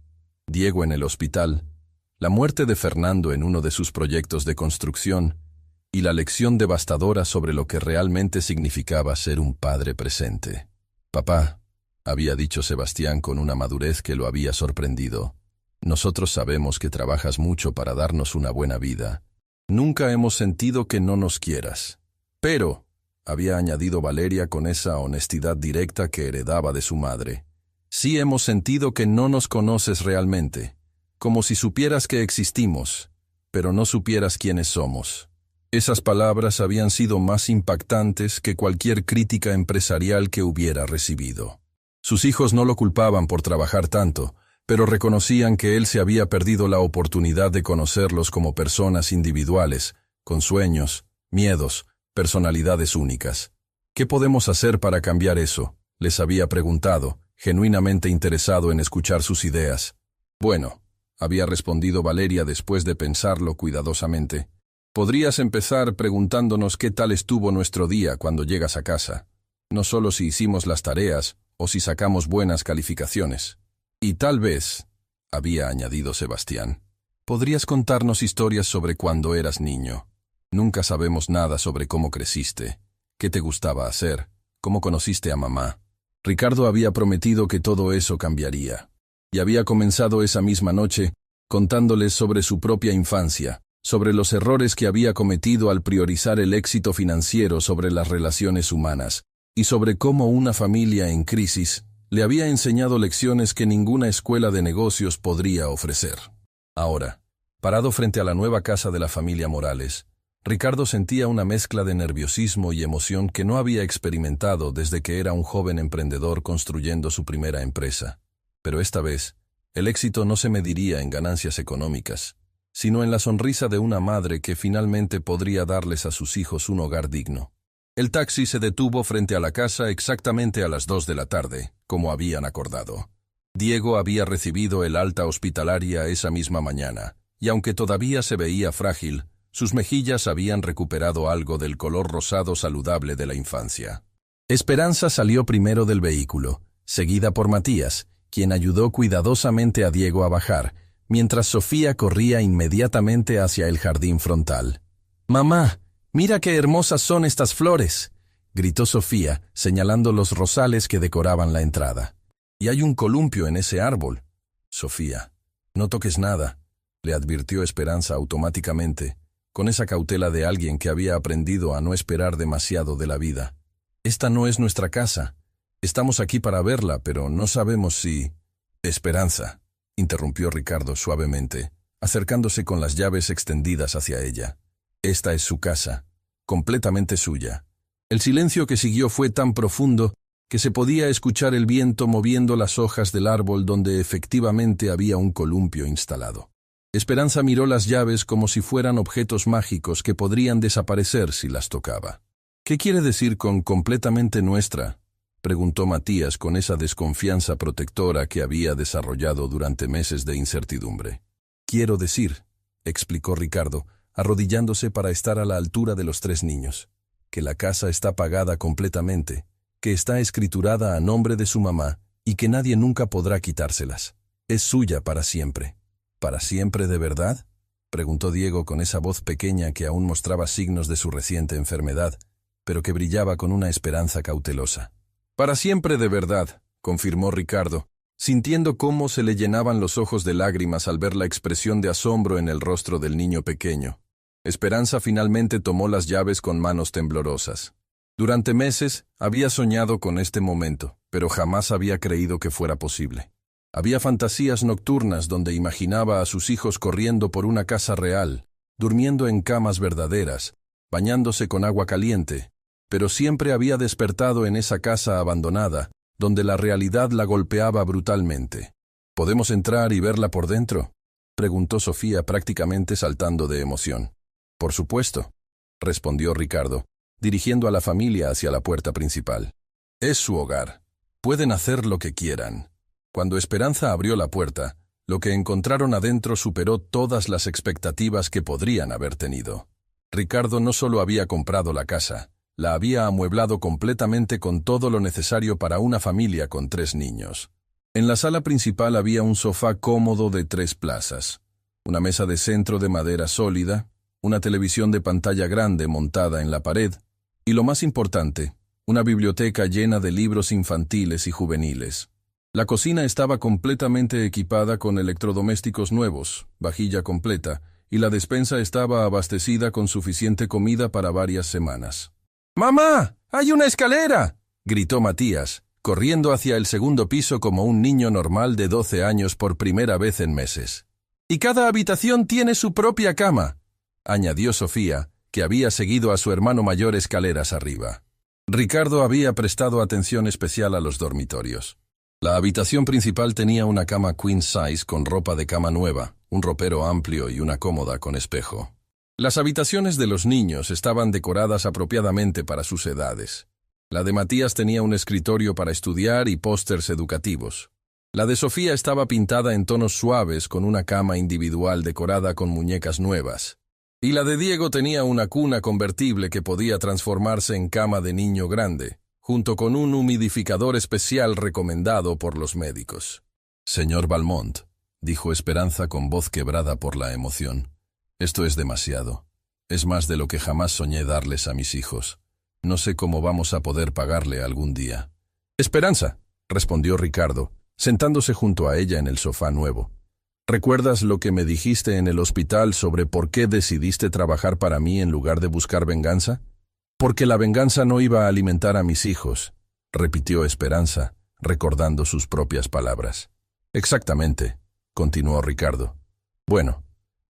Diego en el hospital, la muerte de Fernando en uno de sus proyectos de construcción y la lección devastadora sobre lo que realmente significaba ser un padre presente. «Papá», había dicho Sebastián con una madurez que lo había sorprendido, «nosotros sabemos que trabajas mucho para darnos una buena vida. Nunca hemos sentido que no nos quieras. Pero», había añadido Valeria con esa honestidad directa que heredaba de su madre, «sí hemos sentido que no nos conoces realmente, como si supieras que existimos, pero no supieras quiénes somos». Esas palabras habían sido más impactantes que cualquier crítica empresarial que hubiera recibido. Sus hijos no lo culpaban por trabajar tanto, pero reconocían que él se había perdido la oportunidad de conocerlos como personas individuales, con sueños, miedos, personalidades únicas. «¿Qué podemos hacer para cambiar eso?», les había preguntado, genuinamente interesado en escuchar sus ideas. Bueno, había respondido Valeria después de pensarlo cuidadosamente. Podrías empezar preguntándonos qué tal estuvo nuestro día cuando llegas a casa. No solo si hicimos las tareas o si sacamos buenas calificaciones. Y tal vez, había añadido Sebastián, podrías contarnos historias sobre cuando eras niño. Nunca sabemos nada sobre cómo creciste, qué te gustaba hacer, cómo conociste a mamá. Ricardo había prometido que todo eso cambiaría. Y había comenzado esa misma noche contándoles sobre su propia infancia, sobre los errores que había cometido al priorizar el éxito financiero sobre las relaciones humanas, y sobre cómo una familia en crisis le había enseñado lecciones que ninguna escuela de negocios podría ofrecer. Ahora, parado frente a la nueva casa de la familia Morales, Ricardo sentía una mezcla de nerviosismo y emoción que no había experimentado desde que era un joven emprendedor construyendo su primera empresa. Pero esta vez, el éxito no se mediría en ganancias económicas, sino en la sonrisa de una madre que finalmente podría darles a sus hijos un hogar digno. El taxi se detuvo frente a la casa exactamente a las 2 de la tarde, como habían acordado. Diego había recibido el alta hospitalaria esa misma mañana, y aunque todavía se veía frágil, sus mejillas habían recuperado algo del color rosado saludable de la infancia. Esperanza salió primero del vehículo, seguida por Matías, quien ayudó cuidadosamente a Diego a bajar, mientras Sofía corría inmediatamente hacia el jardín frontal. «Mamá, mira qué hermosas son estas flores», gritó Sofía, señalando los rosales que decoraban la entrada. «Y hay un columpio en ese árbol». «Sofía, no toques nada», le advirtió Esperanza automáticamente, con esa cautela de alguien que había aprendido a no esperar demasiado de la vida. «Esta no es nuestra casa. Estamos aquí para verla, pero no sabemos si...» «Esperanza», interrumpió Ricardo suavemente, acercándose con las llaves extendidas hacia ella. «Esta es su casa, completamente suya». El silencio que siguió fue tan profundo que se podía escuchar el viento moviendo las hojas del árbol donde efectivamente había un columpio instalado. Esperanza miró las llaves como si fueran objetos mágicos que podrían desaparecer si las tocaba. «¿Qué quiere decir con completamente nuestra?», preguntó Matías con esa desconfianza protectora que había desarrollado durante meses de incertidumbre. «Quiero decir», explicó Ricardo, arrodillándose para estar a la altura de los 3 niños, «que la casa está pagada completamente, que está escriturada a nombre de su mamá y que nadie nunca podrá quitárselas. Es suya para siempre». «¿Para siempre de verdad?», preguntó Diego con esa voz pequeña que aún mostraba signos de su reciente enfermedad, pero que brillaba con una esperanza cautelosa. «Para siempre de verdad», confirmó Ricardo, sintiendo cómo se le llenaban los ojos de lágrimas al ver la expresión de asombro en el rostro del niño pequeño. Esperanza finalmente tomó las llaves con manos temblorosas. Durante meses había soñado con este momento, pero jamás había creído que fuera posible. Había fantasías nocturnas donde imaginaba a sus hijos corriendo por una casa real, durmiendo en camas verdaderas, bañándose con agua caliente, pero siempre había despertado en esa casa abandonada, donde la realidad la golpeaba brutalmente. «¿Podemos entrar y verla por dentro?», preguntó Sofía prácticamente saltando de emoción. «Por supuesto», respondió Ricardo, dirigiendo a la familia hacia la puerta principal. «Es su hogar. Pueden hacer lo que quieran». Cuando Esperanza abrió la puerta, lo que encontraron adentro superó todas las expectativas que podrían haber tenido. Ricardo no solo había comprado la casa, la había amueblado completamente con todo lo necesario para una familia con 3 niños. En la sala principal había un sofá cómodo de 3 plazas, una mesa de centro de madera sólida, una televisión de pantalla grande montada en la pared, y lo más importante, una biblioteca llena de libros infantiles y juveniles. La cocina estaba completamente equipada con electrodomésticos nuevos, vajilla completa, y la despensa estaba abastecida con suficiente comida para varias semanas. «¡Mamá! ¡Hay una escalera!», gritó Matías, corriendo hacia el segundo piso como un niño normal de 12 años por primera vez en meses. «Y cada habitación tiene su propia cama», añadió Sofía, que había seguido a su hermano mayor escaleras arriba. Ricardo había prestado atención especial a los dormitorios. La habitación principal tenía una cama queen size con ropa de cama nueva, un ropero amplio y una cómoda con espejo. Las habitaciones de los niños estaban decoradas apropiadamente para sus edades. La de Matías tenía un escritorio para estudiar y pósters educativos. La de Sofía estaba pintada en tonos suaves con una cama individual decorada con muñecas nuevas. Y la de Diego tenía una cuna convertible que podía transformarse en cama de niño grande, junto con un humidificador especial recomendado por los médicos. «Señor Valmont», dijo Esperanza con voz quebrada por la emoción, «esto es demasiado. Es más de lo que jamás soñé darles a mis hijos. No sé cómo vamos a poder pagarle algún día». «Esperanza», respondió Ricardo, sentándose junto a ella en el sofá nuevo. «¿Recuerdas lo que me dijiste en el hospital sobre por qué decidiste trabajar para mí en lugar de buscar venganza? Porque la venganza no iba a alimentar a mis hijos», repitió Esperanza, recordando sus propias palabras. «Exactamente», continuó Ricardo. «Bueno,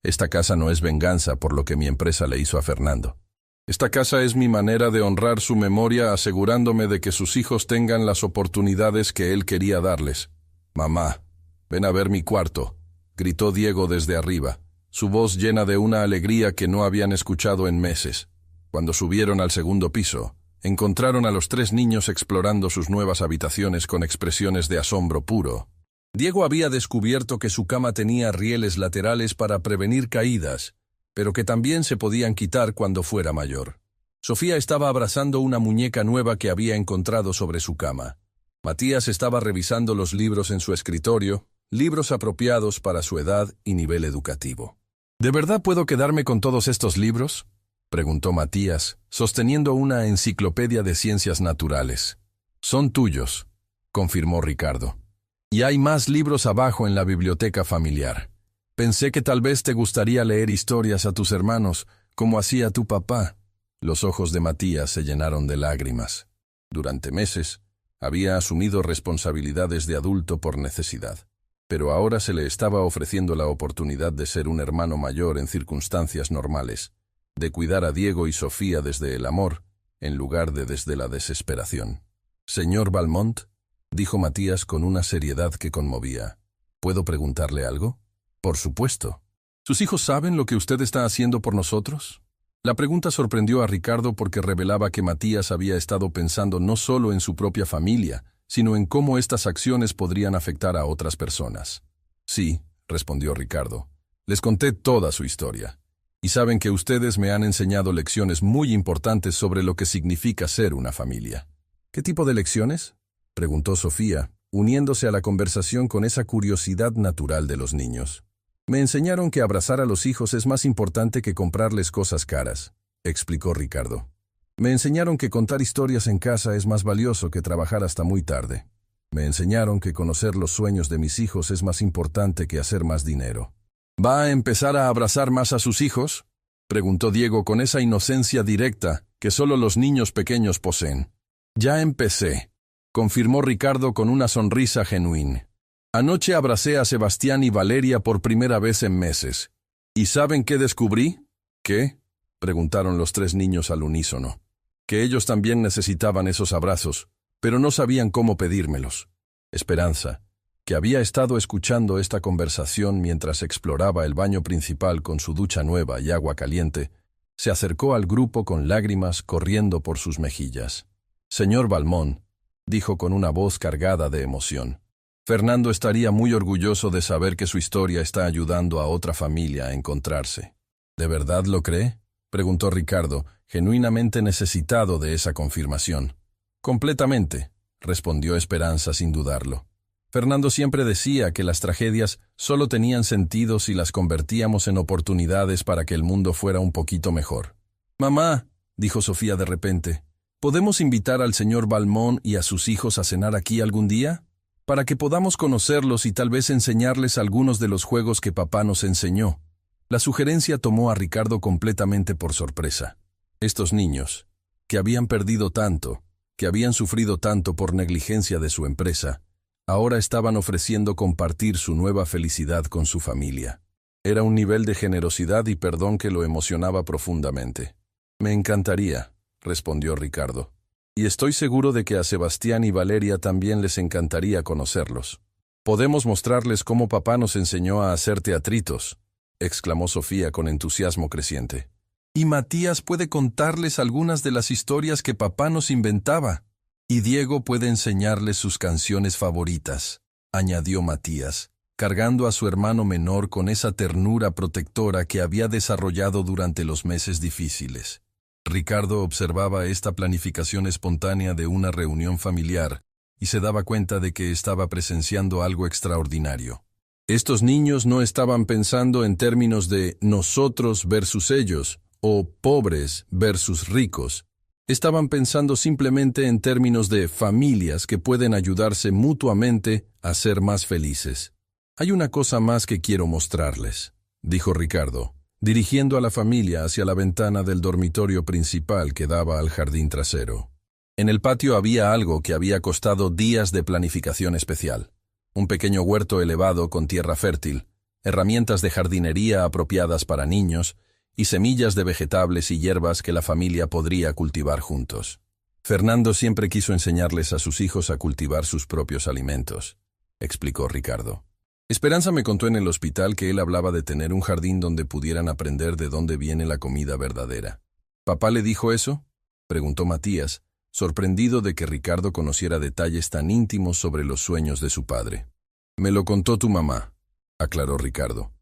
esta casa no es venganza por lo que mi empresa le hizo a Fernando. Esta casa es mi manera de honrar su memoria asegurándome de que sus hijos tengan las oportunidades que él quería darles. Mamá, ven a ver mi cuarto», gritó Diego desde arriba, su voz llena de una alegría que no habían escuchado en meses. Cuando subieron al segundo piso, encontraron a los 3 niños explorando sus nuevas habitaciones con expresiones de asombro puro. Diego había descubierto que su cama tenía rieles laterales para prevenir caídas, pero que también se podían quitar cuando fuera mayor. Sofía estaba abrazando una muñeca nueva que había encontrado sobre su cama. Matías estaba revisando los libros en su escritorio, libros apropiados para su edad y nivel educativo. «¿De verdad puedo quedarme con todos estos libros?», preguntó Matías, sosteniendo una enciclopedia de ciencias naturales. «Son tuyos», confirmó Ricardo. «Y hay más libros abajo en la biblioteca familiar. Pensé que tal vez te gustaría leer historias a tus hermanos, como hacía tu papá». Los ojos de Matías se llenaron de lágrimas. Durante meses, había asumido responsabilidades de adulto por necesidad, pero ahora se le estaba ofreciendo la oportunidad de ser un hermano mayor en circunstancias normales, de cuidar a Diego y Sofía desde el amor, en lugar de desde la desesperación. «Señor Valmont», dijo Matías con una seriedad que conmovía, «¿puedo preguntarle algo?». «Por supuesto». «¿Sus hijos saben lo que usted está haciendo por nosotros?». La pregunta sorprendió a Ricardo porque revelaba que Matías había estado pensando no solo en su propia familia, sino en cómo estas acciones podrían afectar a otras personas. «Sí», respondió Ricardo, «les conté toda su historia. Y saben que ustedes me han enseñado lecciones muy importantes sobre lo que significa ser una familia». «¿Qué tipo de lecciones?», preguntó Sofía, uniéndose a la conversación con esa curiosidad natural de los niños. «Me enseñaron que abrazar a los hijos es más importante que comprarles cosas caras», explicó Ricardo. «Me enseñaron que contar historias en casa es más valioso que trabajar hasta muy tarde. Me enseñaron que conocer los sueños de mis hijos es más importante que hacer más dinero». «¿Va a empezar a abrazar más a sus hijos?», preguntó Diego con esa inocencia directa que solo los niños pequeños poseen. «Ya empecé», confirmó Ricardo con una sonrisa genuina. «Anoche abracé a Sebastián y Valeria por primera vez en meses. ¿Y saben qué descubrí?». «¿Qué?», preguntaron los 3 niños al unísono. «Que ellos también necesitaban esos abrazos, pero no sabían cómo pedírmelos». Esperanza, que había estado escuchando esta conversación mientras exploraba el baño principal con su ducha nueva y agua caliente, se acercó al grupo con lágrimas corriendo por sus mejillas. «Señor Valmont», dijo con una voz cargada de emoción, «Fernando estaría muy orgulloso de saber que su historia está ayudando a otra familia a encontrarse». «¿De verdad lo cree?», preguntó Ricardo, genuinamente necesitado de esa confirmación. «Completamente», respondió Esperanza sin dudarlo. «Fernando siempre decía que las tragedias solo tenían sentido si las convertíamos en oportunidades para que el mundo fuera un poquito mejor». «Mamá», dijo Sofía de repente, «¿podemos invitar al señor Valmont y a sus hijos a cenar aquí algún día? Para que podamos conocerlos y tal vez enseñarles algunos de los juegos que papá nos enseñó». La sugerencia tomó a Ricardo completamente por sorpresa. Estos niños, que habían perdido tanto, que habían sufrido tanto por negligencia de su empresa, ahora estaban ofreciendo compartir su nueva felicidad con su familia. Era un nivel de generosidad y perdón que lo emocionaba profundamente. «Me encantaría», respondió Ricardo. «Y estoy seguro de que a Sebastián y Valeria también les encantaría conocerlos. Podemos mostrarles cómo papá nos enseñó a hacer teatritos», exclamó Sofía con entusiasmo creciente. «Y Matías puede contarles algunas de las historias que papá nos inventaba», Y Diego puede enseñarles sus canciones favoritas, añadió Matías, cargando a su hermano menor con esa ternura protectora que había desarrollado durante los meses difíciles. Ricardo observaba esta planificación espontánea de una reunión familiar y se daba cuenta de que estaba presenciando algo extraordinario. Estos niños no estaban pensando en términos de nosotros versus ellos, o pobres versus ricos. Estaban pensando simplemente en términos de familias que pueden ayudarse mutuamente a ser más felices. Hay una cosa más que quiero mostrarles, dijo Ricardo, dirigiendo a la familia hacia la ventana del dormitorio principal que daba al jardín trasero. En el patio había algo que había costado días de planificación especial. Un pequeño huerto elevado con tierra fértil, herramientas de jardinería apropiadas para niños y semillas de vegetables y hierbas que la familia podría cultivar juntos. Fernando siempre quiso enseñarles a sus hijos a cultivar sus propios alimentos, explicó Ricardo. Esperanza me contó en el hospital que él hablaba de tener un jardín donde pudieran aprender de dónde viene la comida verdadera. ¿Papá le dijo eso?, preguntó Matías, sorprendido de que Ricardo conociera detalles tan íntimos sobre los sueños de su padre. Me lo contó tu mamá, aclaró Ricardo.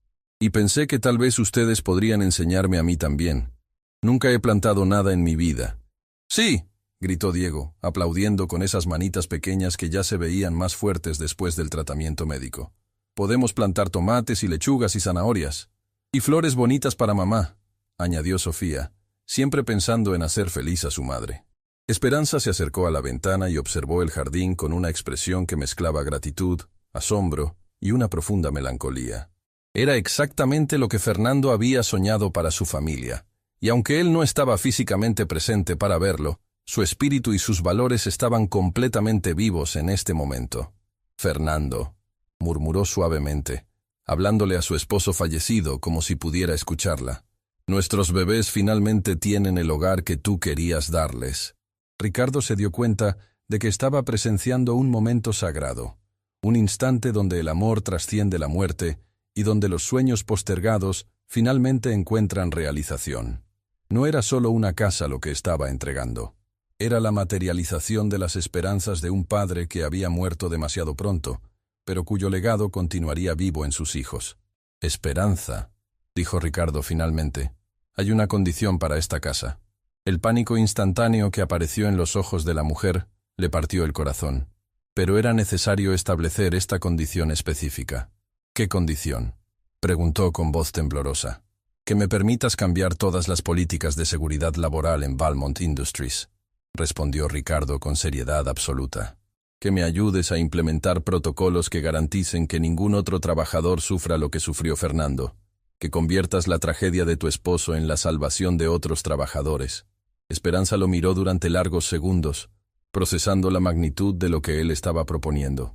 Y pensé que tal vez ustedes podrían enseñarme a mí también. Nunca he plantado nada en mi vida. Sí, gritó Diego, aplaudiendo con esas manitas pequeñas que ya se veían más fuertes después del tratamiento médico. Podemos plantar tomates y lechugas y zanahorias. Y flores bonitas para mamá, añadió Sofía, siempre pensando en hacer feliz a su madre. Esperanza se acercó a la ventana y observó el jardín con una expresión que mezclaba gratitud, asombro y una profunda melancolía. Era exactamente lo que Fernando había soñado para su familia, y aunque él no estaba físicamente presente para verlo, su espíritu y sus valores estaban completamente vivos en este momento. Fernando, murmuró suavemente, hablándole a su esposo fallecido como si pudiera escucharla. Nuestros bebés finalmente tienen el hogar que tú querías darles. Ricardo se dio cuenta de que estaba presenciando un momento sagrado, un instante donde el amor trasciende la muerte y donde los sueños postergados finalmente encuentran realización. No era solo una casa lo que estaba entregando. Era la materialización de las esperanzas de un padre que había muerto demasiado pronto, pero cuyo legado continuaría vivo en sus hijos. Esperanza, dijo Ricardo finalmente. Hay una condición para esta casa. El pánico instantáneo que apareció en los ojos de la mujer le partió el corazón. Pero era necesario establecer esta condición específica. ¿Qué condición?, preguntó con voz temblorosa. Que me permitas cambiar todas las políticas de seguridad laboral en Valmont Industries, respondió Ricardo con seriedad absoluta. Que me ayudes a implementar protocolos que garanticen que ningún otro trabajador sufra lo que sufrió Fernando. Que conviertas la tragedia de tu esposo en la salvación de otros trabajadores. Esperanza lo miró durante largos segundos, procesando la magnitud de lo que él estaba proponiendo.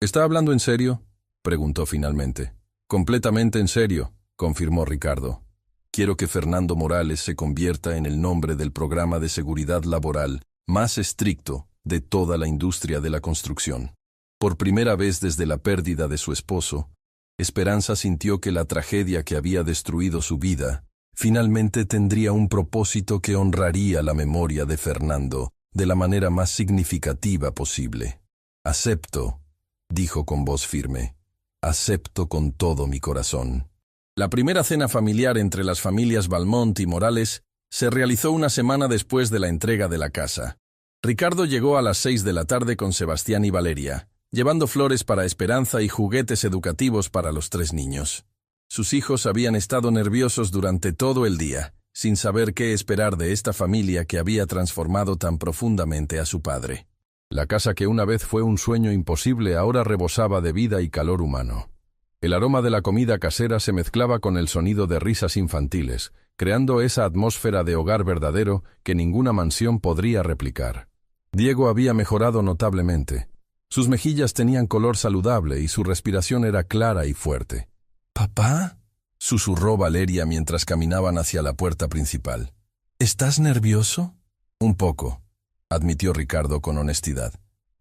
¿Está hablando en serio?, preguntó finalmente. Completamente en serio, confirmó Ricardo. Quiero que Fernando Morales se convierta en el nombre del programa de seguridad laboral más estricto de toda la industria de la construcción. Por primera vez desde la pérdida de su esposo, Esperanza sintió que la tragedia que había destruido su vida finalmente tendría un propósito que honraría la memoria de Fernando de la manera más significativa posible. Acepto, dijo con voz firme. Acepto con todo mi corazón. La primera cena familiar entre las familias Valmont y Morales se realizó una semana después de la entrega de la casa. Ricardo llegó a las 6 de la tarde con Sebastián y Valeria, llevando flores para Esperanza y juguetes educativos para los 3 niños. Sus hijos habían estado nerviosos durante todo el día, sin saber qué esperar de esta familia que había transformado tan profundamente a su padre. La casa que una vez fue un sueño imposible ahora rebosaba de vida y calor humano. El aroma de la comida casera se mezclaba con el sonido de risas infantiles, creando esa atmósfera de hogar verdadero que ninguna mansión podría replicar. Diego había mejorado notablemente. Sus mejillas tenían color saludable y su respiración era clara y fuerte. «¿Papá?», susurró Valeria mientras caminaban hacia la puerta principal. «¿Estás nervioso?». «Un poco», admitió Ricardo con honestidad.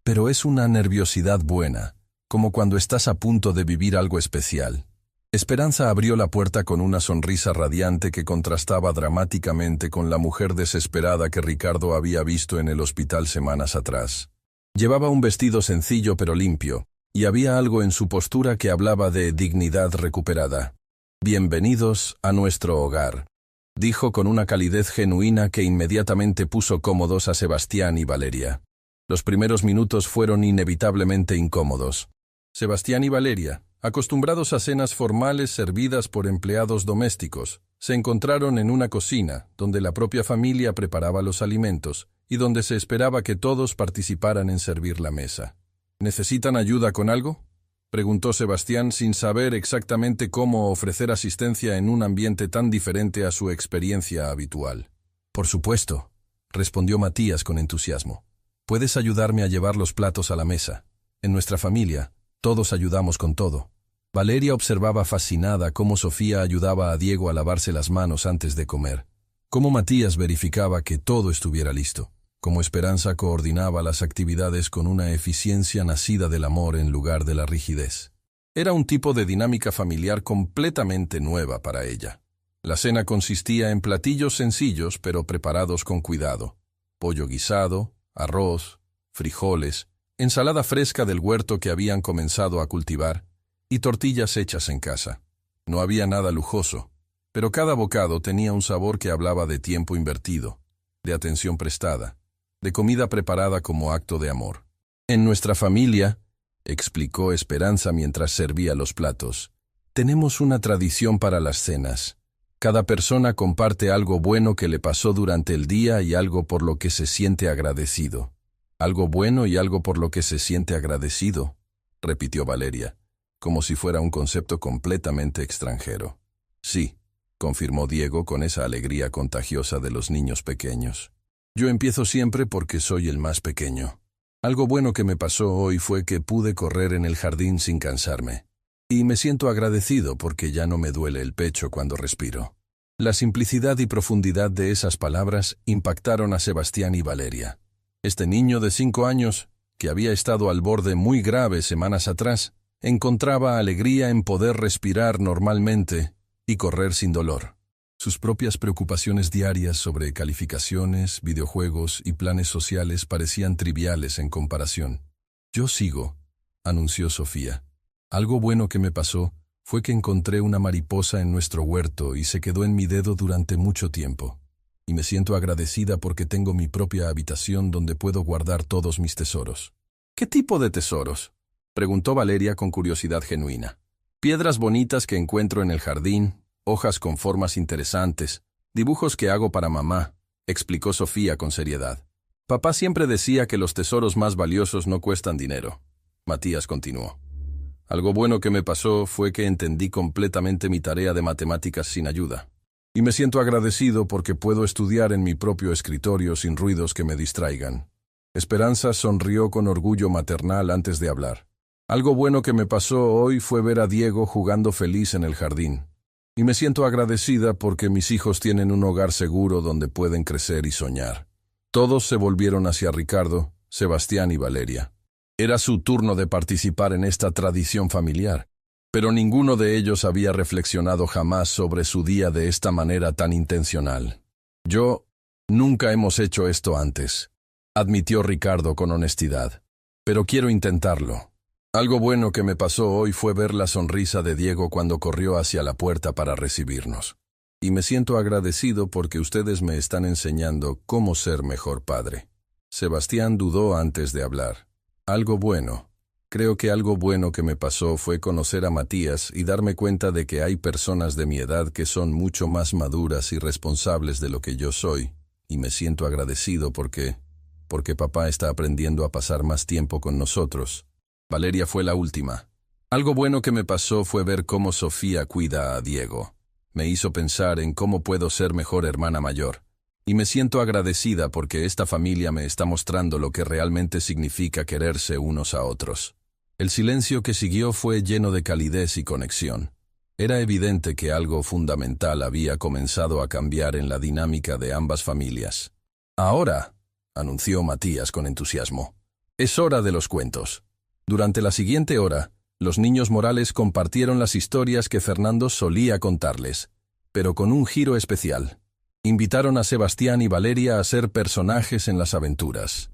«Pero es una nerviosidad buena, como cuando estás a punto de vivir algo especial». Esperanza abrió la puerta con una sonrisa radiante que contrastaba dramáticamente con la mujer desesperada que Ricardo había visto en el hospital semanas atrás. Llevaba un vestido sencillo pero limpio, y había algo en su postura que hablaba de dignidad recuperada. «Bienvenidos a nuestro hogar», dijo con una calidez genuina que inmediatamente puso cómodos a Sebastián y Valeria. Los primeros minutos fueron inevitablemente incómodos. Sebastián y Valeria, acostumbrados a cenas formales servidas por empleados domésticos, se encontraron en una cocina donde la propia familia preparaba los alimentos y donde se esperaba que todos participaran en servir la mesa. «¿Necesitan ayuda con algo?», preguntó Sebastián sin saber exactamente cómo ofrecer asistencia en un ambiente tan diferente a su experiencia habitual. «Por supuesto», respondió Matías con entusiasmo. «Puedes ayudarme a llevar los platos a la mesa. En nuestra familia, todos ayudamos con todo». Valeria observaba fascinada cómo Sofía ayudaba a Diego a lavarse las manos antes de comer, cómo Matías verificaba que todo estuviera listo, cómo Esperanza coordinaba las actividades con una eficiencia nacida del amor en lugar de la rigidez. Era un tipo de dinámica familiar completamente nueva para ella. La cena consistía en platillos sencillos pero preparados con cuidado: pollo guisado, arroz, frijoles, ensalada fresca del huerto que habían comenzado a cultivar, y tortillas hechas en casa. No había nada lujoso, pero cada bocado tenía un sabor que hablaba de tiempo invertido, de atención prestada, de comida preparada como acto de amor. «En nuestra familia», explicó Esperanza mientras servía los platos, «tenemos una tradición para las cenas. Cada persona comparte algo bueno que le pasó durante el día y algo por lo que se siente agradecido». «Algo bueno y algo por lo que se siente agradecido», repitió Valeria, como si fuera un concepto completamente extranjero. «Sí», confirmó Diego con esa alegría contagiosa de los niños pequeños. «Yo empiezo siempre porque soy el más pequeño. Algo bueno que me pasó hoy fue que pude correr en el jardín sin cansarme. Y me siento agradecido porque ya no me duele el pecho cuando respiro». La simplicidad y profundidad de esas palabras impactaron a Sebastián y Valeria. Este niño de 5 años, que había estado al borde muy grave semanas atrás, encontraba alegría en poder respirar normalmente y correr sin dolor. Sus propias preocupaciones diarias sobre calificaciones, videojuegos y planes sociales parecían triviales en comparación. «Yo sigo», anunció Sofía. «Algo bueno que me pasó fue que encontré una mariposa en nuestro huerto y se quedó en mi dedo durante mucho tiempo. Y me siento agradecida porque tengo mi propia habitación donde puedo guardar todos mis tesoros». «¿Qué tipo de tesoros?», preguntó Valeria con curiosidad genuina. «Piedras bonitas que encuentro en el jardín, hojas con formas interesantes, dibujos que hago para mamá», explicó Sofía con seriedad. «Papá siempre decía que los tesoros más valiosos no cuestan dinero». Matías continuó. «Algo bueno que me pasó fue que entendí completamente mi tarea de matemáticas sin ayuda. Y me siento agradecido porque puedo estudiar en mi propio escritorio sin ruidos que me distraigan». Esperanza sonrió con orgullo maternal antes de hablar. «Algo bueno que me pasó hoy fue ver a Diego jugando feliz en el jardín. Y me siento agradecida porque mis hijos tienen un hogar seguro donde pueden crecer y soñar». Todos se volvieron hacia Ricardo, Sebastián y Valeria. Era su turno de participar en esta tradición familiar, pero ninguno de ellos había reflexionado jamás sobre su día de esta manera tan intencional. «Nunca hemos hecho esto antes», admitió Ricardo con honestidad, «pero quiero intentarlo. Algo bueno que me pasó hoy fue ver la sonrisa de Diego cuando corrió hacia la puerta para recibirnos. Y me siento agradecido porque ustedes me están enseñando cómo ser mejor padre». Sebastián dudó antes de hablar. «Algo bueno. Creo que algo bueno que me pasó fue conocer a Matías y darme cuenta de que hay personas de mi edad que son mucho más maduras y responsables de lo que yo soy. Y me siento agradecido porque papá está aprendiendo a pasar más tiempo con nosotros». Valeria fue la última. «Algo bueno que me pasó fue ver cómo Sofía cuida a Diego. Me hizo pensar en cómo puedo ser mejor hermana mayor. Y me siento agradecida porque esta familia me está mostrando lo que realmente significa quererse unos a otros». El silencio que siguió fue lleno de calidez y conexión. Era evidente que algo fundamental había comenzado a cambiar en la dinámica de ambas familias. «Ahora», anunció Matías con entusiasmo, «es hora de los cuentos». Durante la siguiente hora, los niños Morales compartieron las historias que Fernando solía contarles, pero con un giro especial. Invitaron a Sebastián y Valeria a ser personajes en las aventuras.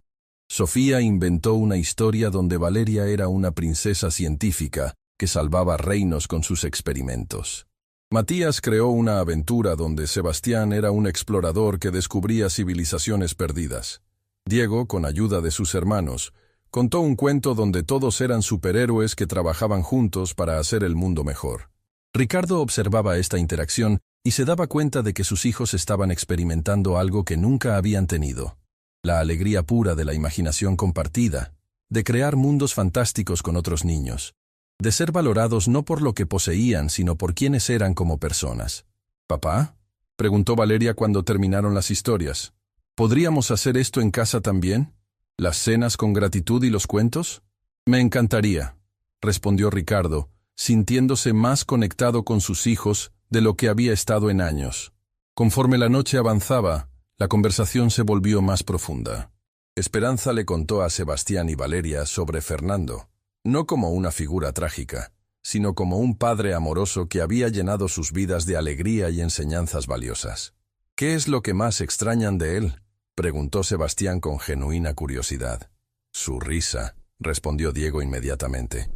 Sofía inventó una historia donde Valeria era una princesa científica que salvaba reinos con sus experimentos. Matías creó una aventura donde Sebastián era un explorador que descubría civilizaciones perdidas. Diego, con ayuda de sus hermanos, contó un cuento donde todos eran superhéroes que trabajaban juntos para hacer el mundo mejor. Ricardo observaba esta interacción y se daba cuenta de que sus hijos estaban experimentando algo que nunca habían tenido. La alegría pura de la imaginación compartida, de crear mundos fantásticos con otros niños, de ser valorados no por lo que poseían, sino por quienes eran como personas. «¿Papá?», preguntó Valeria cuando terminaron las historias. «¿Podríamos hacer esto en casa también? ¿Las cenas con gratitud y los cuentos?» «Me encantaría», respondió Ricardo, sintiéndose más conectado con sus hijos de lo que había estado en años. Conforme la noche avanzaba, la conversación se volvió más profunda. Esperanza le contó a Sebastián y Valeria sobre Fernando, no como una figura trágica, sino como un padre amoroso que había llenado sus vidas de alegría y enseñanzas valiosas. «¿Qué es lo que más extrañan de él?», preguntó Sebastián con genuina curiosidad. «Su risa», respondió Diego inmediatamente.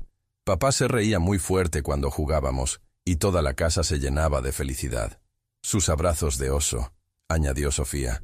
«Papá se reía muy fuerte cuando jugábamos, y toda la casa se llenaba de felicidad. Sus abrazos de oso», añadió Sofía.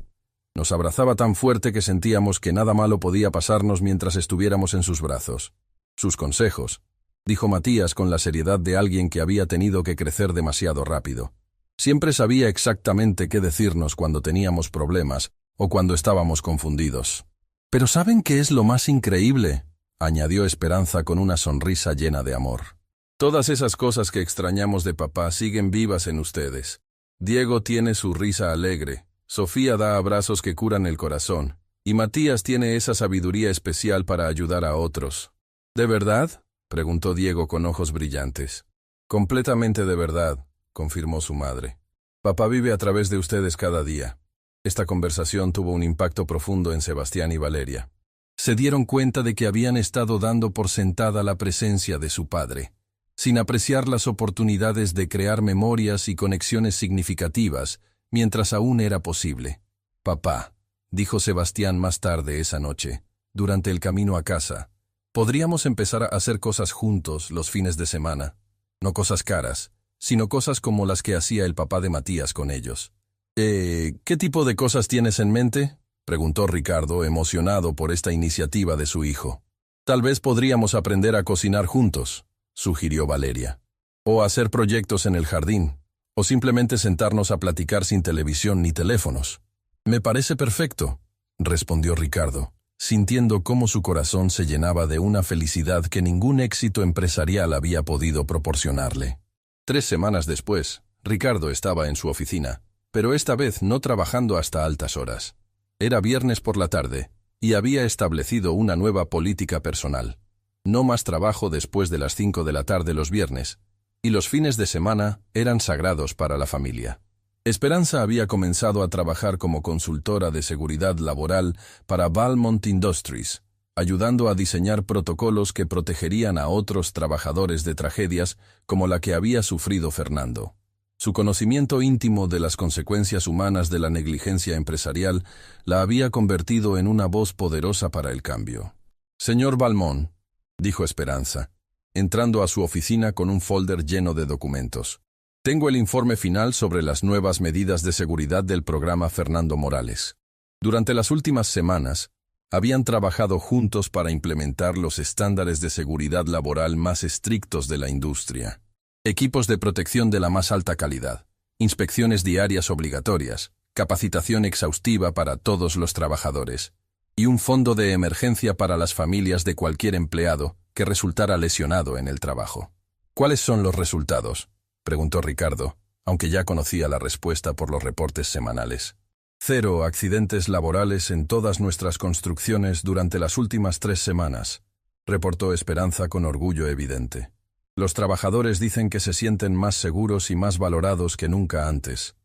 «Nos abrazaba tan fuerte que sentíamos que nada malo podía pasarnos mientras estuviéramos en sus brazos. Sus consejos», dijo Matías con la seriedad de alguien que había tenido que crecer demasiado rápido. «Siempre sabía exactamente qué decirnos cuando teníamos problemas o cuando estábamos confundidos». «Pero ¿saben qué es lo más increíble?», añadió Esperanza con una sonrisa llena de amor. «Todas esas cosas que extrañamos de papá siguen vivas en ustedes. Diego tiene su risa alegre, Sofía da abrazos que curan el corazón, y Matías tiene esa sabiduría especial para ayudar a otros». «¿De verdad?», preguntó Diego con ojos brillantes. «Completamente de verdad», confirmó su madre. «Papá vive a través de ustedes cada día». Esta conversación tuvo un impacto profundo en Sebastián y Valeria. Se dieron cuenta de que habían estado dando por sentada la presencia de su padre, sin apreciar las oportunidades de crear memorias y conexiones significativas mientras aún era posible. «Papá», dijo Sebastián más tarde esa noche, durante el camino a casa, «podríamos empezar a hacer cosas juntos los fines de semana. No cosas caras, sino cosas como las que hacía el papá de Matías con ellos». «¿Qué tipo de cosas tienes en mente?», preguntó Ricardo, emocionado por esta iniciativa de su hijo. «Tal vez podríamos aprender a cocinar juntos», sugirió Valeria. «O hacer proyectos en el jardín, o simplemente sentarnos a platicar sin televisión ni teléfonos». «Me parece perfecto», respondió Ricardo, sintiendo cómo su corazón se llenaba de una felicidad que ningún éxito empresarial había podido proporcionarle. 3 semanas después, Ricardo estaba en su oficina, pero esta vez no trabajando hasta altas horas. Era viernes por la tarde, y había establecido una nueva política personal. No más trabajo después de las 5 de la tarde los viernes, y los fines de semana eran sagrados para la familia. Esperanza había comenzado a trabajar como consultora de seguridad laboral para Valmont Industries, ayudando a diseñar protocolos que protegerían a otros trabajadores de tragedias como la que había sufrido Fernando. Su conocimiento íntimo de las consecuencias humanas de la negligencia empresarial la había convertido en una voz poderosa para el cambio. «Señor Valmont», dijo Esperanza, entrando a su oficina con un folder lleno de documentos. «Tengo el informe final sobre las nuevas medidas de seguridad del programa Fernando Morales. Durante las últimas semanas, habían trabajado juntos para implementar los estándares de seguridad laboral más estrictos de la industria. Equipos de protección de la más alta calidad, inspecciones diarias obligatorias, capacitación exhaustiva para todos los trabajadores, y un fondo de emergencia para las familias de cualquier empleado que resultara lesionado en el trabajo». «¿Cuáles son los resultados?», preguntó Ricardo, aunque ya conocía la respuesta por los reportes semanales. 0 accidentes laborales en todas nuestras construcciones durante las últimas 3 semanas, reportó Esperanza con orgullo evidente. Los trabajadores dicen que se sienten más seguros y más valorados que nunca antes.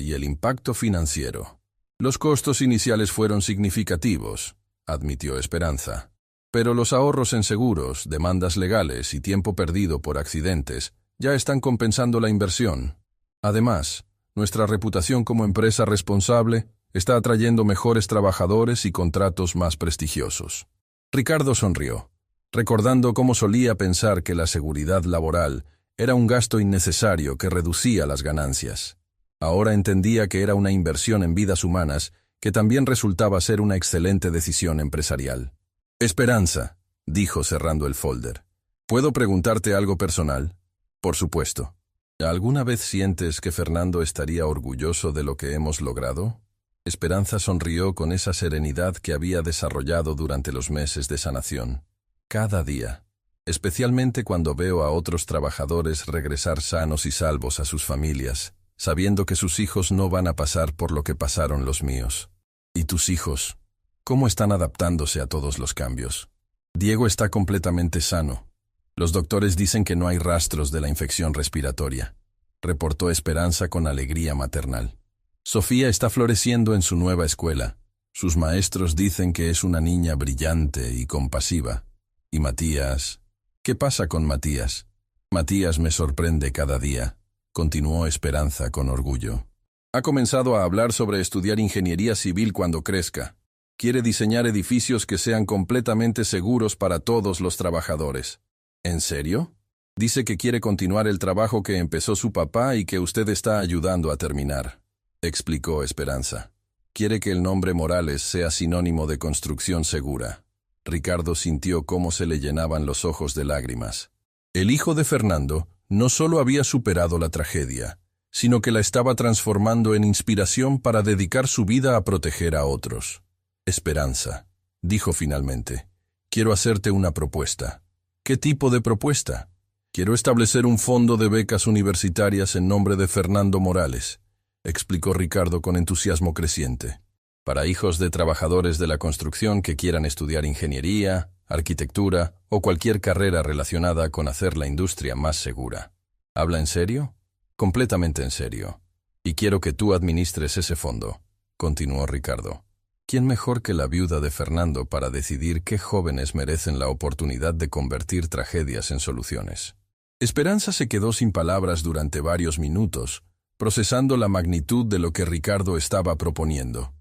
Y el impacto financiero. Los costos iniciales fueron significativos, admitió Esperanza. Pero los ahorros en seguros, demandas legales y tiempo perdido por accidentes ya están compensando la inversión. Además, nuestra reputación como empresa responsable Está atrayendo mejores trabajadores y contratos más prestigiosos. Ricardo sonrió, recordando cómo solía pensar que la seguridad laboral era un gasto innecesario que reducía las ganancias. Ahora entendía que era una inversión en vidas humanas que también resultaba ser una excelente decisión empresarial. Esperanza, dijo cerrando el folder. ¿Puedo preguntarte algo personal? Por supuesto. ¿Alguna vez sientes que Fernando estaría orgulloso de lo que hemos logrado? Esperanza sonrió con esa serenidad que había desarrollado durante los meses de sanación. Cada día, especialmente cuando veo a otros trabajadores regresar sanos y salvos a sus familias, sabiendo que sus hijos no van a pasar por lo que pasaron los míos. ¿Y tus hijos? ¿Cómo están adaptándose a todos los cambios? Diego está completamente sano. Los doctores dicen que no hay rastros de la infección respiratoria, reportó Esperanza con alegría maternal. Sofía está floreciendo en su nueva escuela. Sus maestros dicen que es una niña brillante y compasiva. ¿Y Matías? ¿Qué pasa con Matías? Matías me sorprende cada día, continuó Esperanza con orgullo. Ha comenzado a hablar sobre estudiar ingeniería civil cuando crezca. Quiere diseñar edificios que sean completamente seguros para todos los trabajadores. ¿En serio? Dice que quiere continuar el trabajo que empezó su papá y que usted está ayudando a terminar, explicó Esperanza. Quiere que el nombre Morales sea sinónimo de construcción segura. Ricardo sintió cómo se le llenaban los ojos de lágrimas. El hijo de Fernando no solo había superado la tragedia, sino que la estaba transformando en inspiración para dedicar su vida a proteger a otros. Esperanza, dijo finalmente, quiero hacerte una propuesta. ¿Qué tipo de propuesta? Quiero establecer un fondo de becas universitarias en nombre de Fernando Morales, explicó Ricardo con entusiasmo creciente, para hijos de trabajadores de la construcción que quieran estudiar ingeniería, arquitectura o cualquier carrera relacionada con hacer la industria más segura. ¿Habla en serio? Completamente en serio. Y quiero que tú administres ese fondo, continuó Ricardo. ¿Quién mejor que la viuda de Fernando para decidir qué jóvenes merecen la oportunidad de convertir tragedias en soluciones? Esperanza se quedó sin palabras durante varios minutos, procesando la magnitud de lo que Ricardo estaba proponiendo.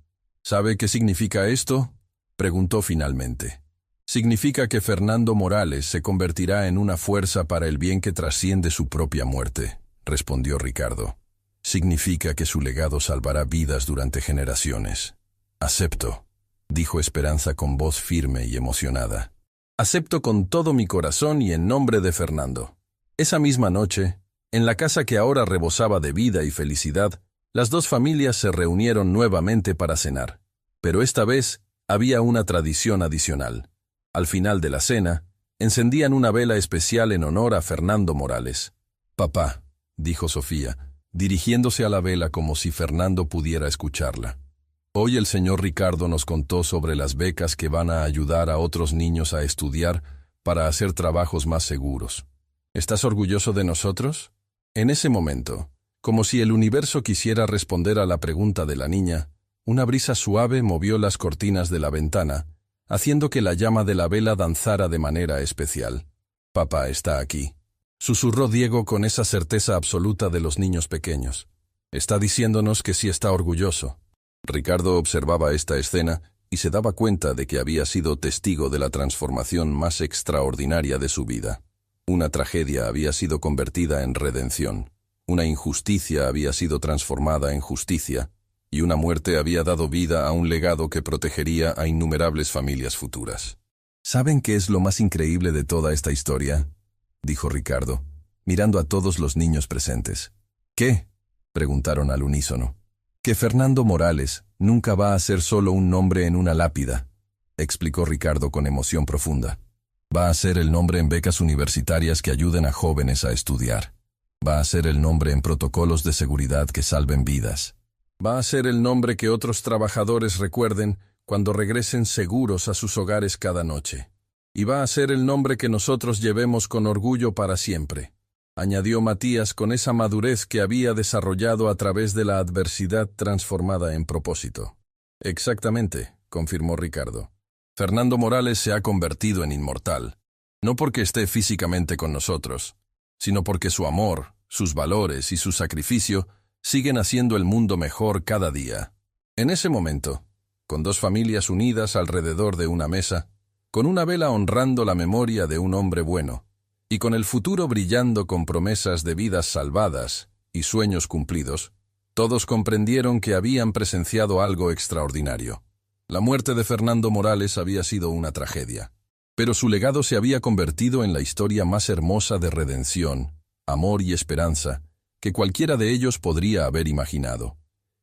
¿Sabe qué significa esto?, preguntó finalmente. Significa que Fernando Morales se convertirá en una fuerza para el bien que trasciende su propia muerte, respondió Ricardo. Significa que su legado salvará vidas durante generaciones. Acepto, dijo Esperanza con voz firme y emocionada. Acepto con todo mi corazón y en nombre de Fernando. Esa misma noche, en la casa que ahora rebosaba de vida y felicidad, las dos familias se reunieron nuevamente para cenar. Pero esta vez había una tradición adicional. Al final de la cena, encendían una vela especial en honor a Fernando Morales. Papá, dijo Sofía, dirigiéndose a la vela como si Fernando pudiera escucharla. Hoy el señor Ricardo nos contó sobre las becas que van a ayudar a otros niños a estudiar para hacer trabajos más seguros. ¿Estás orgulloso de nosotros? En ese momento, como si el universo quisiera responder a la pregunta de la niña, una brisa suave movió las cortinas de la ventana, haciendo que la llama de la vela danzara de manera especial. Papá está aquí, susurró Diego con esa certeza absoluta de los niños pequeños. Está diciéndonos que sí está orgulloso. Ricardo observaba esta escena y se daba cuenta de que había sido testigo de la transformación más extraordinaria de su vida. Una tragedia había sido convertida en redención, una injusticia había sido transformada en justicia, y una muerte había dado vida a un legado que protegería a innumerables familias futuras. ¿Saben qué es lo más increíble de toda esta historia?, dijo Ricardo, mirando a todos los niños presentes. ¿Qué?, preguntaron al unísono. Que Fernando Morales nunca va a ser solo un nombre en una lápida, explicó Ricardo con emoción profunda. Va a ser el nombre en becas universitarias que ayuden a jóvenes a estudiar. Va a ser el nombre en protocolos de seguridad que salven vidas. Va a ser el nombre que otros trabajadores recuerden cuando regresen seguros a sus hogares cada noche. Y va a ser el nombre que nosotros llevemos con orgullo para siempre, añadió Matías con esa madurez que había desarrollado a través de la adversidad transformada en propósito. Exactamente, confirmó Ricardo. Fernando Morales se ha convertido en inmortal, no porque esté físicamente con nosotros, sino porque su amor, sus valores y su sacrificio siguen haciendo el mundo mejor cada día. En ese momento, con dos familias unidas alrededor de una mesa, con una vela honrando la memoria de un hombre bueno, y con el futuro brillando con promesas de vidas salvadas y sueños cumplidos, todos comprendieron que habían presenciado algo extraordinario. La muerte de Fernando Morales había sido una tragedia, pero su legado se había convertido en la historia más hermosa de redención, amor y esperanza que cualquiera de ellos podría haber imaginado.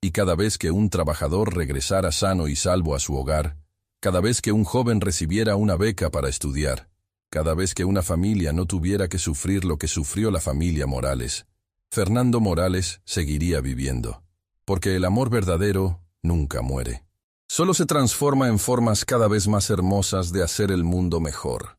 Y cada vez que un trabajador regresara sano y salvo a su hogar, cada vez que un joven recibiera una beca para estudiar, cada vez que una familia no tuviera que sufrir lo que sufrió la familia Morales, Fernando Morales seguiría viviendo, porque el amor verdadero nunca muere. Solo se transforma en formas cada vez más hermosas de hacer el mundo mejor.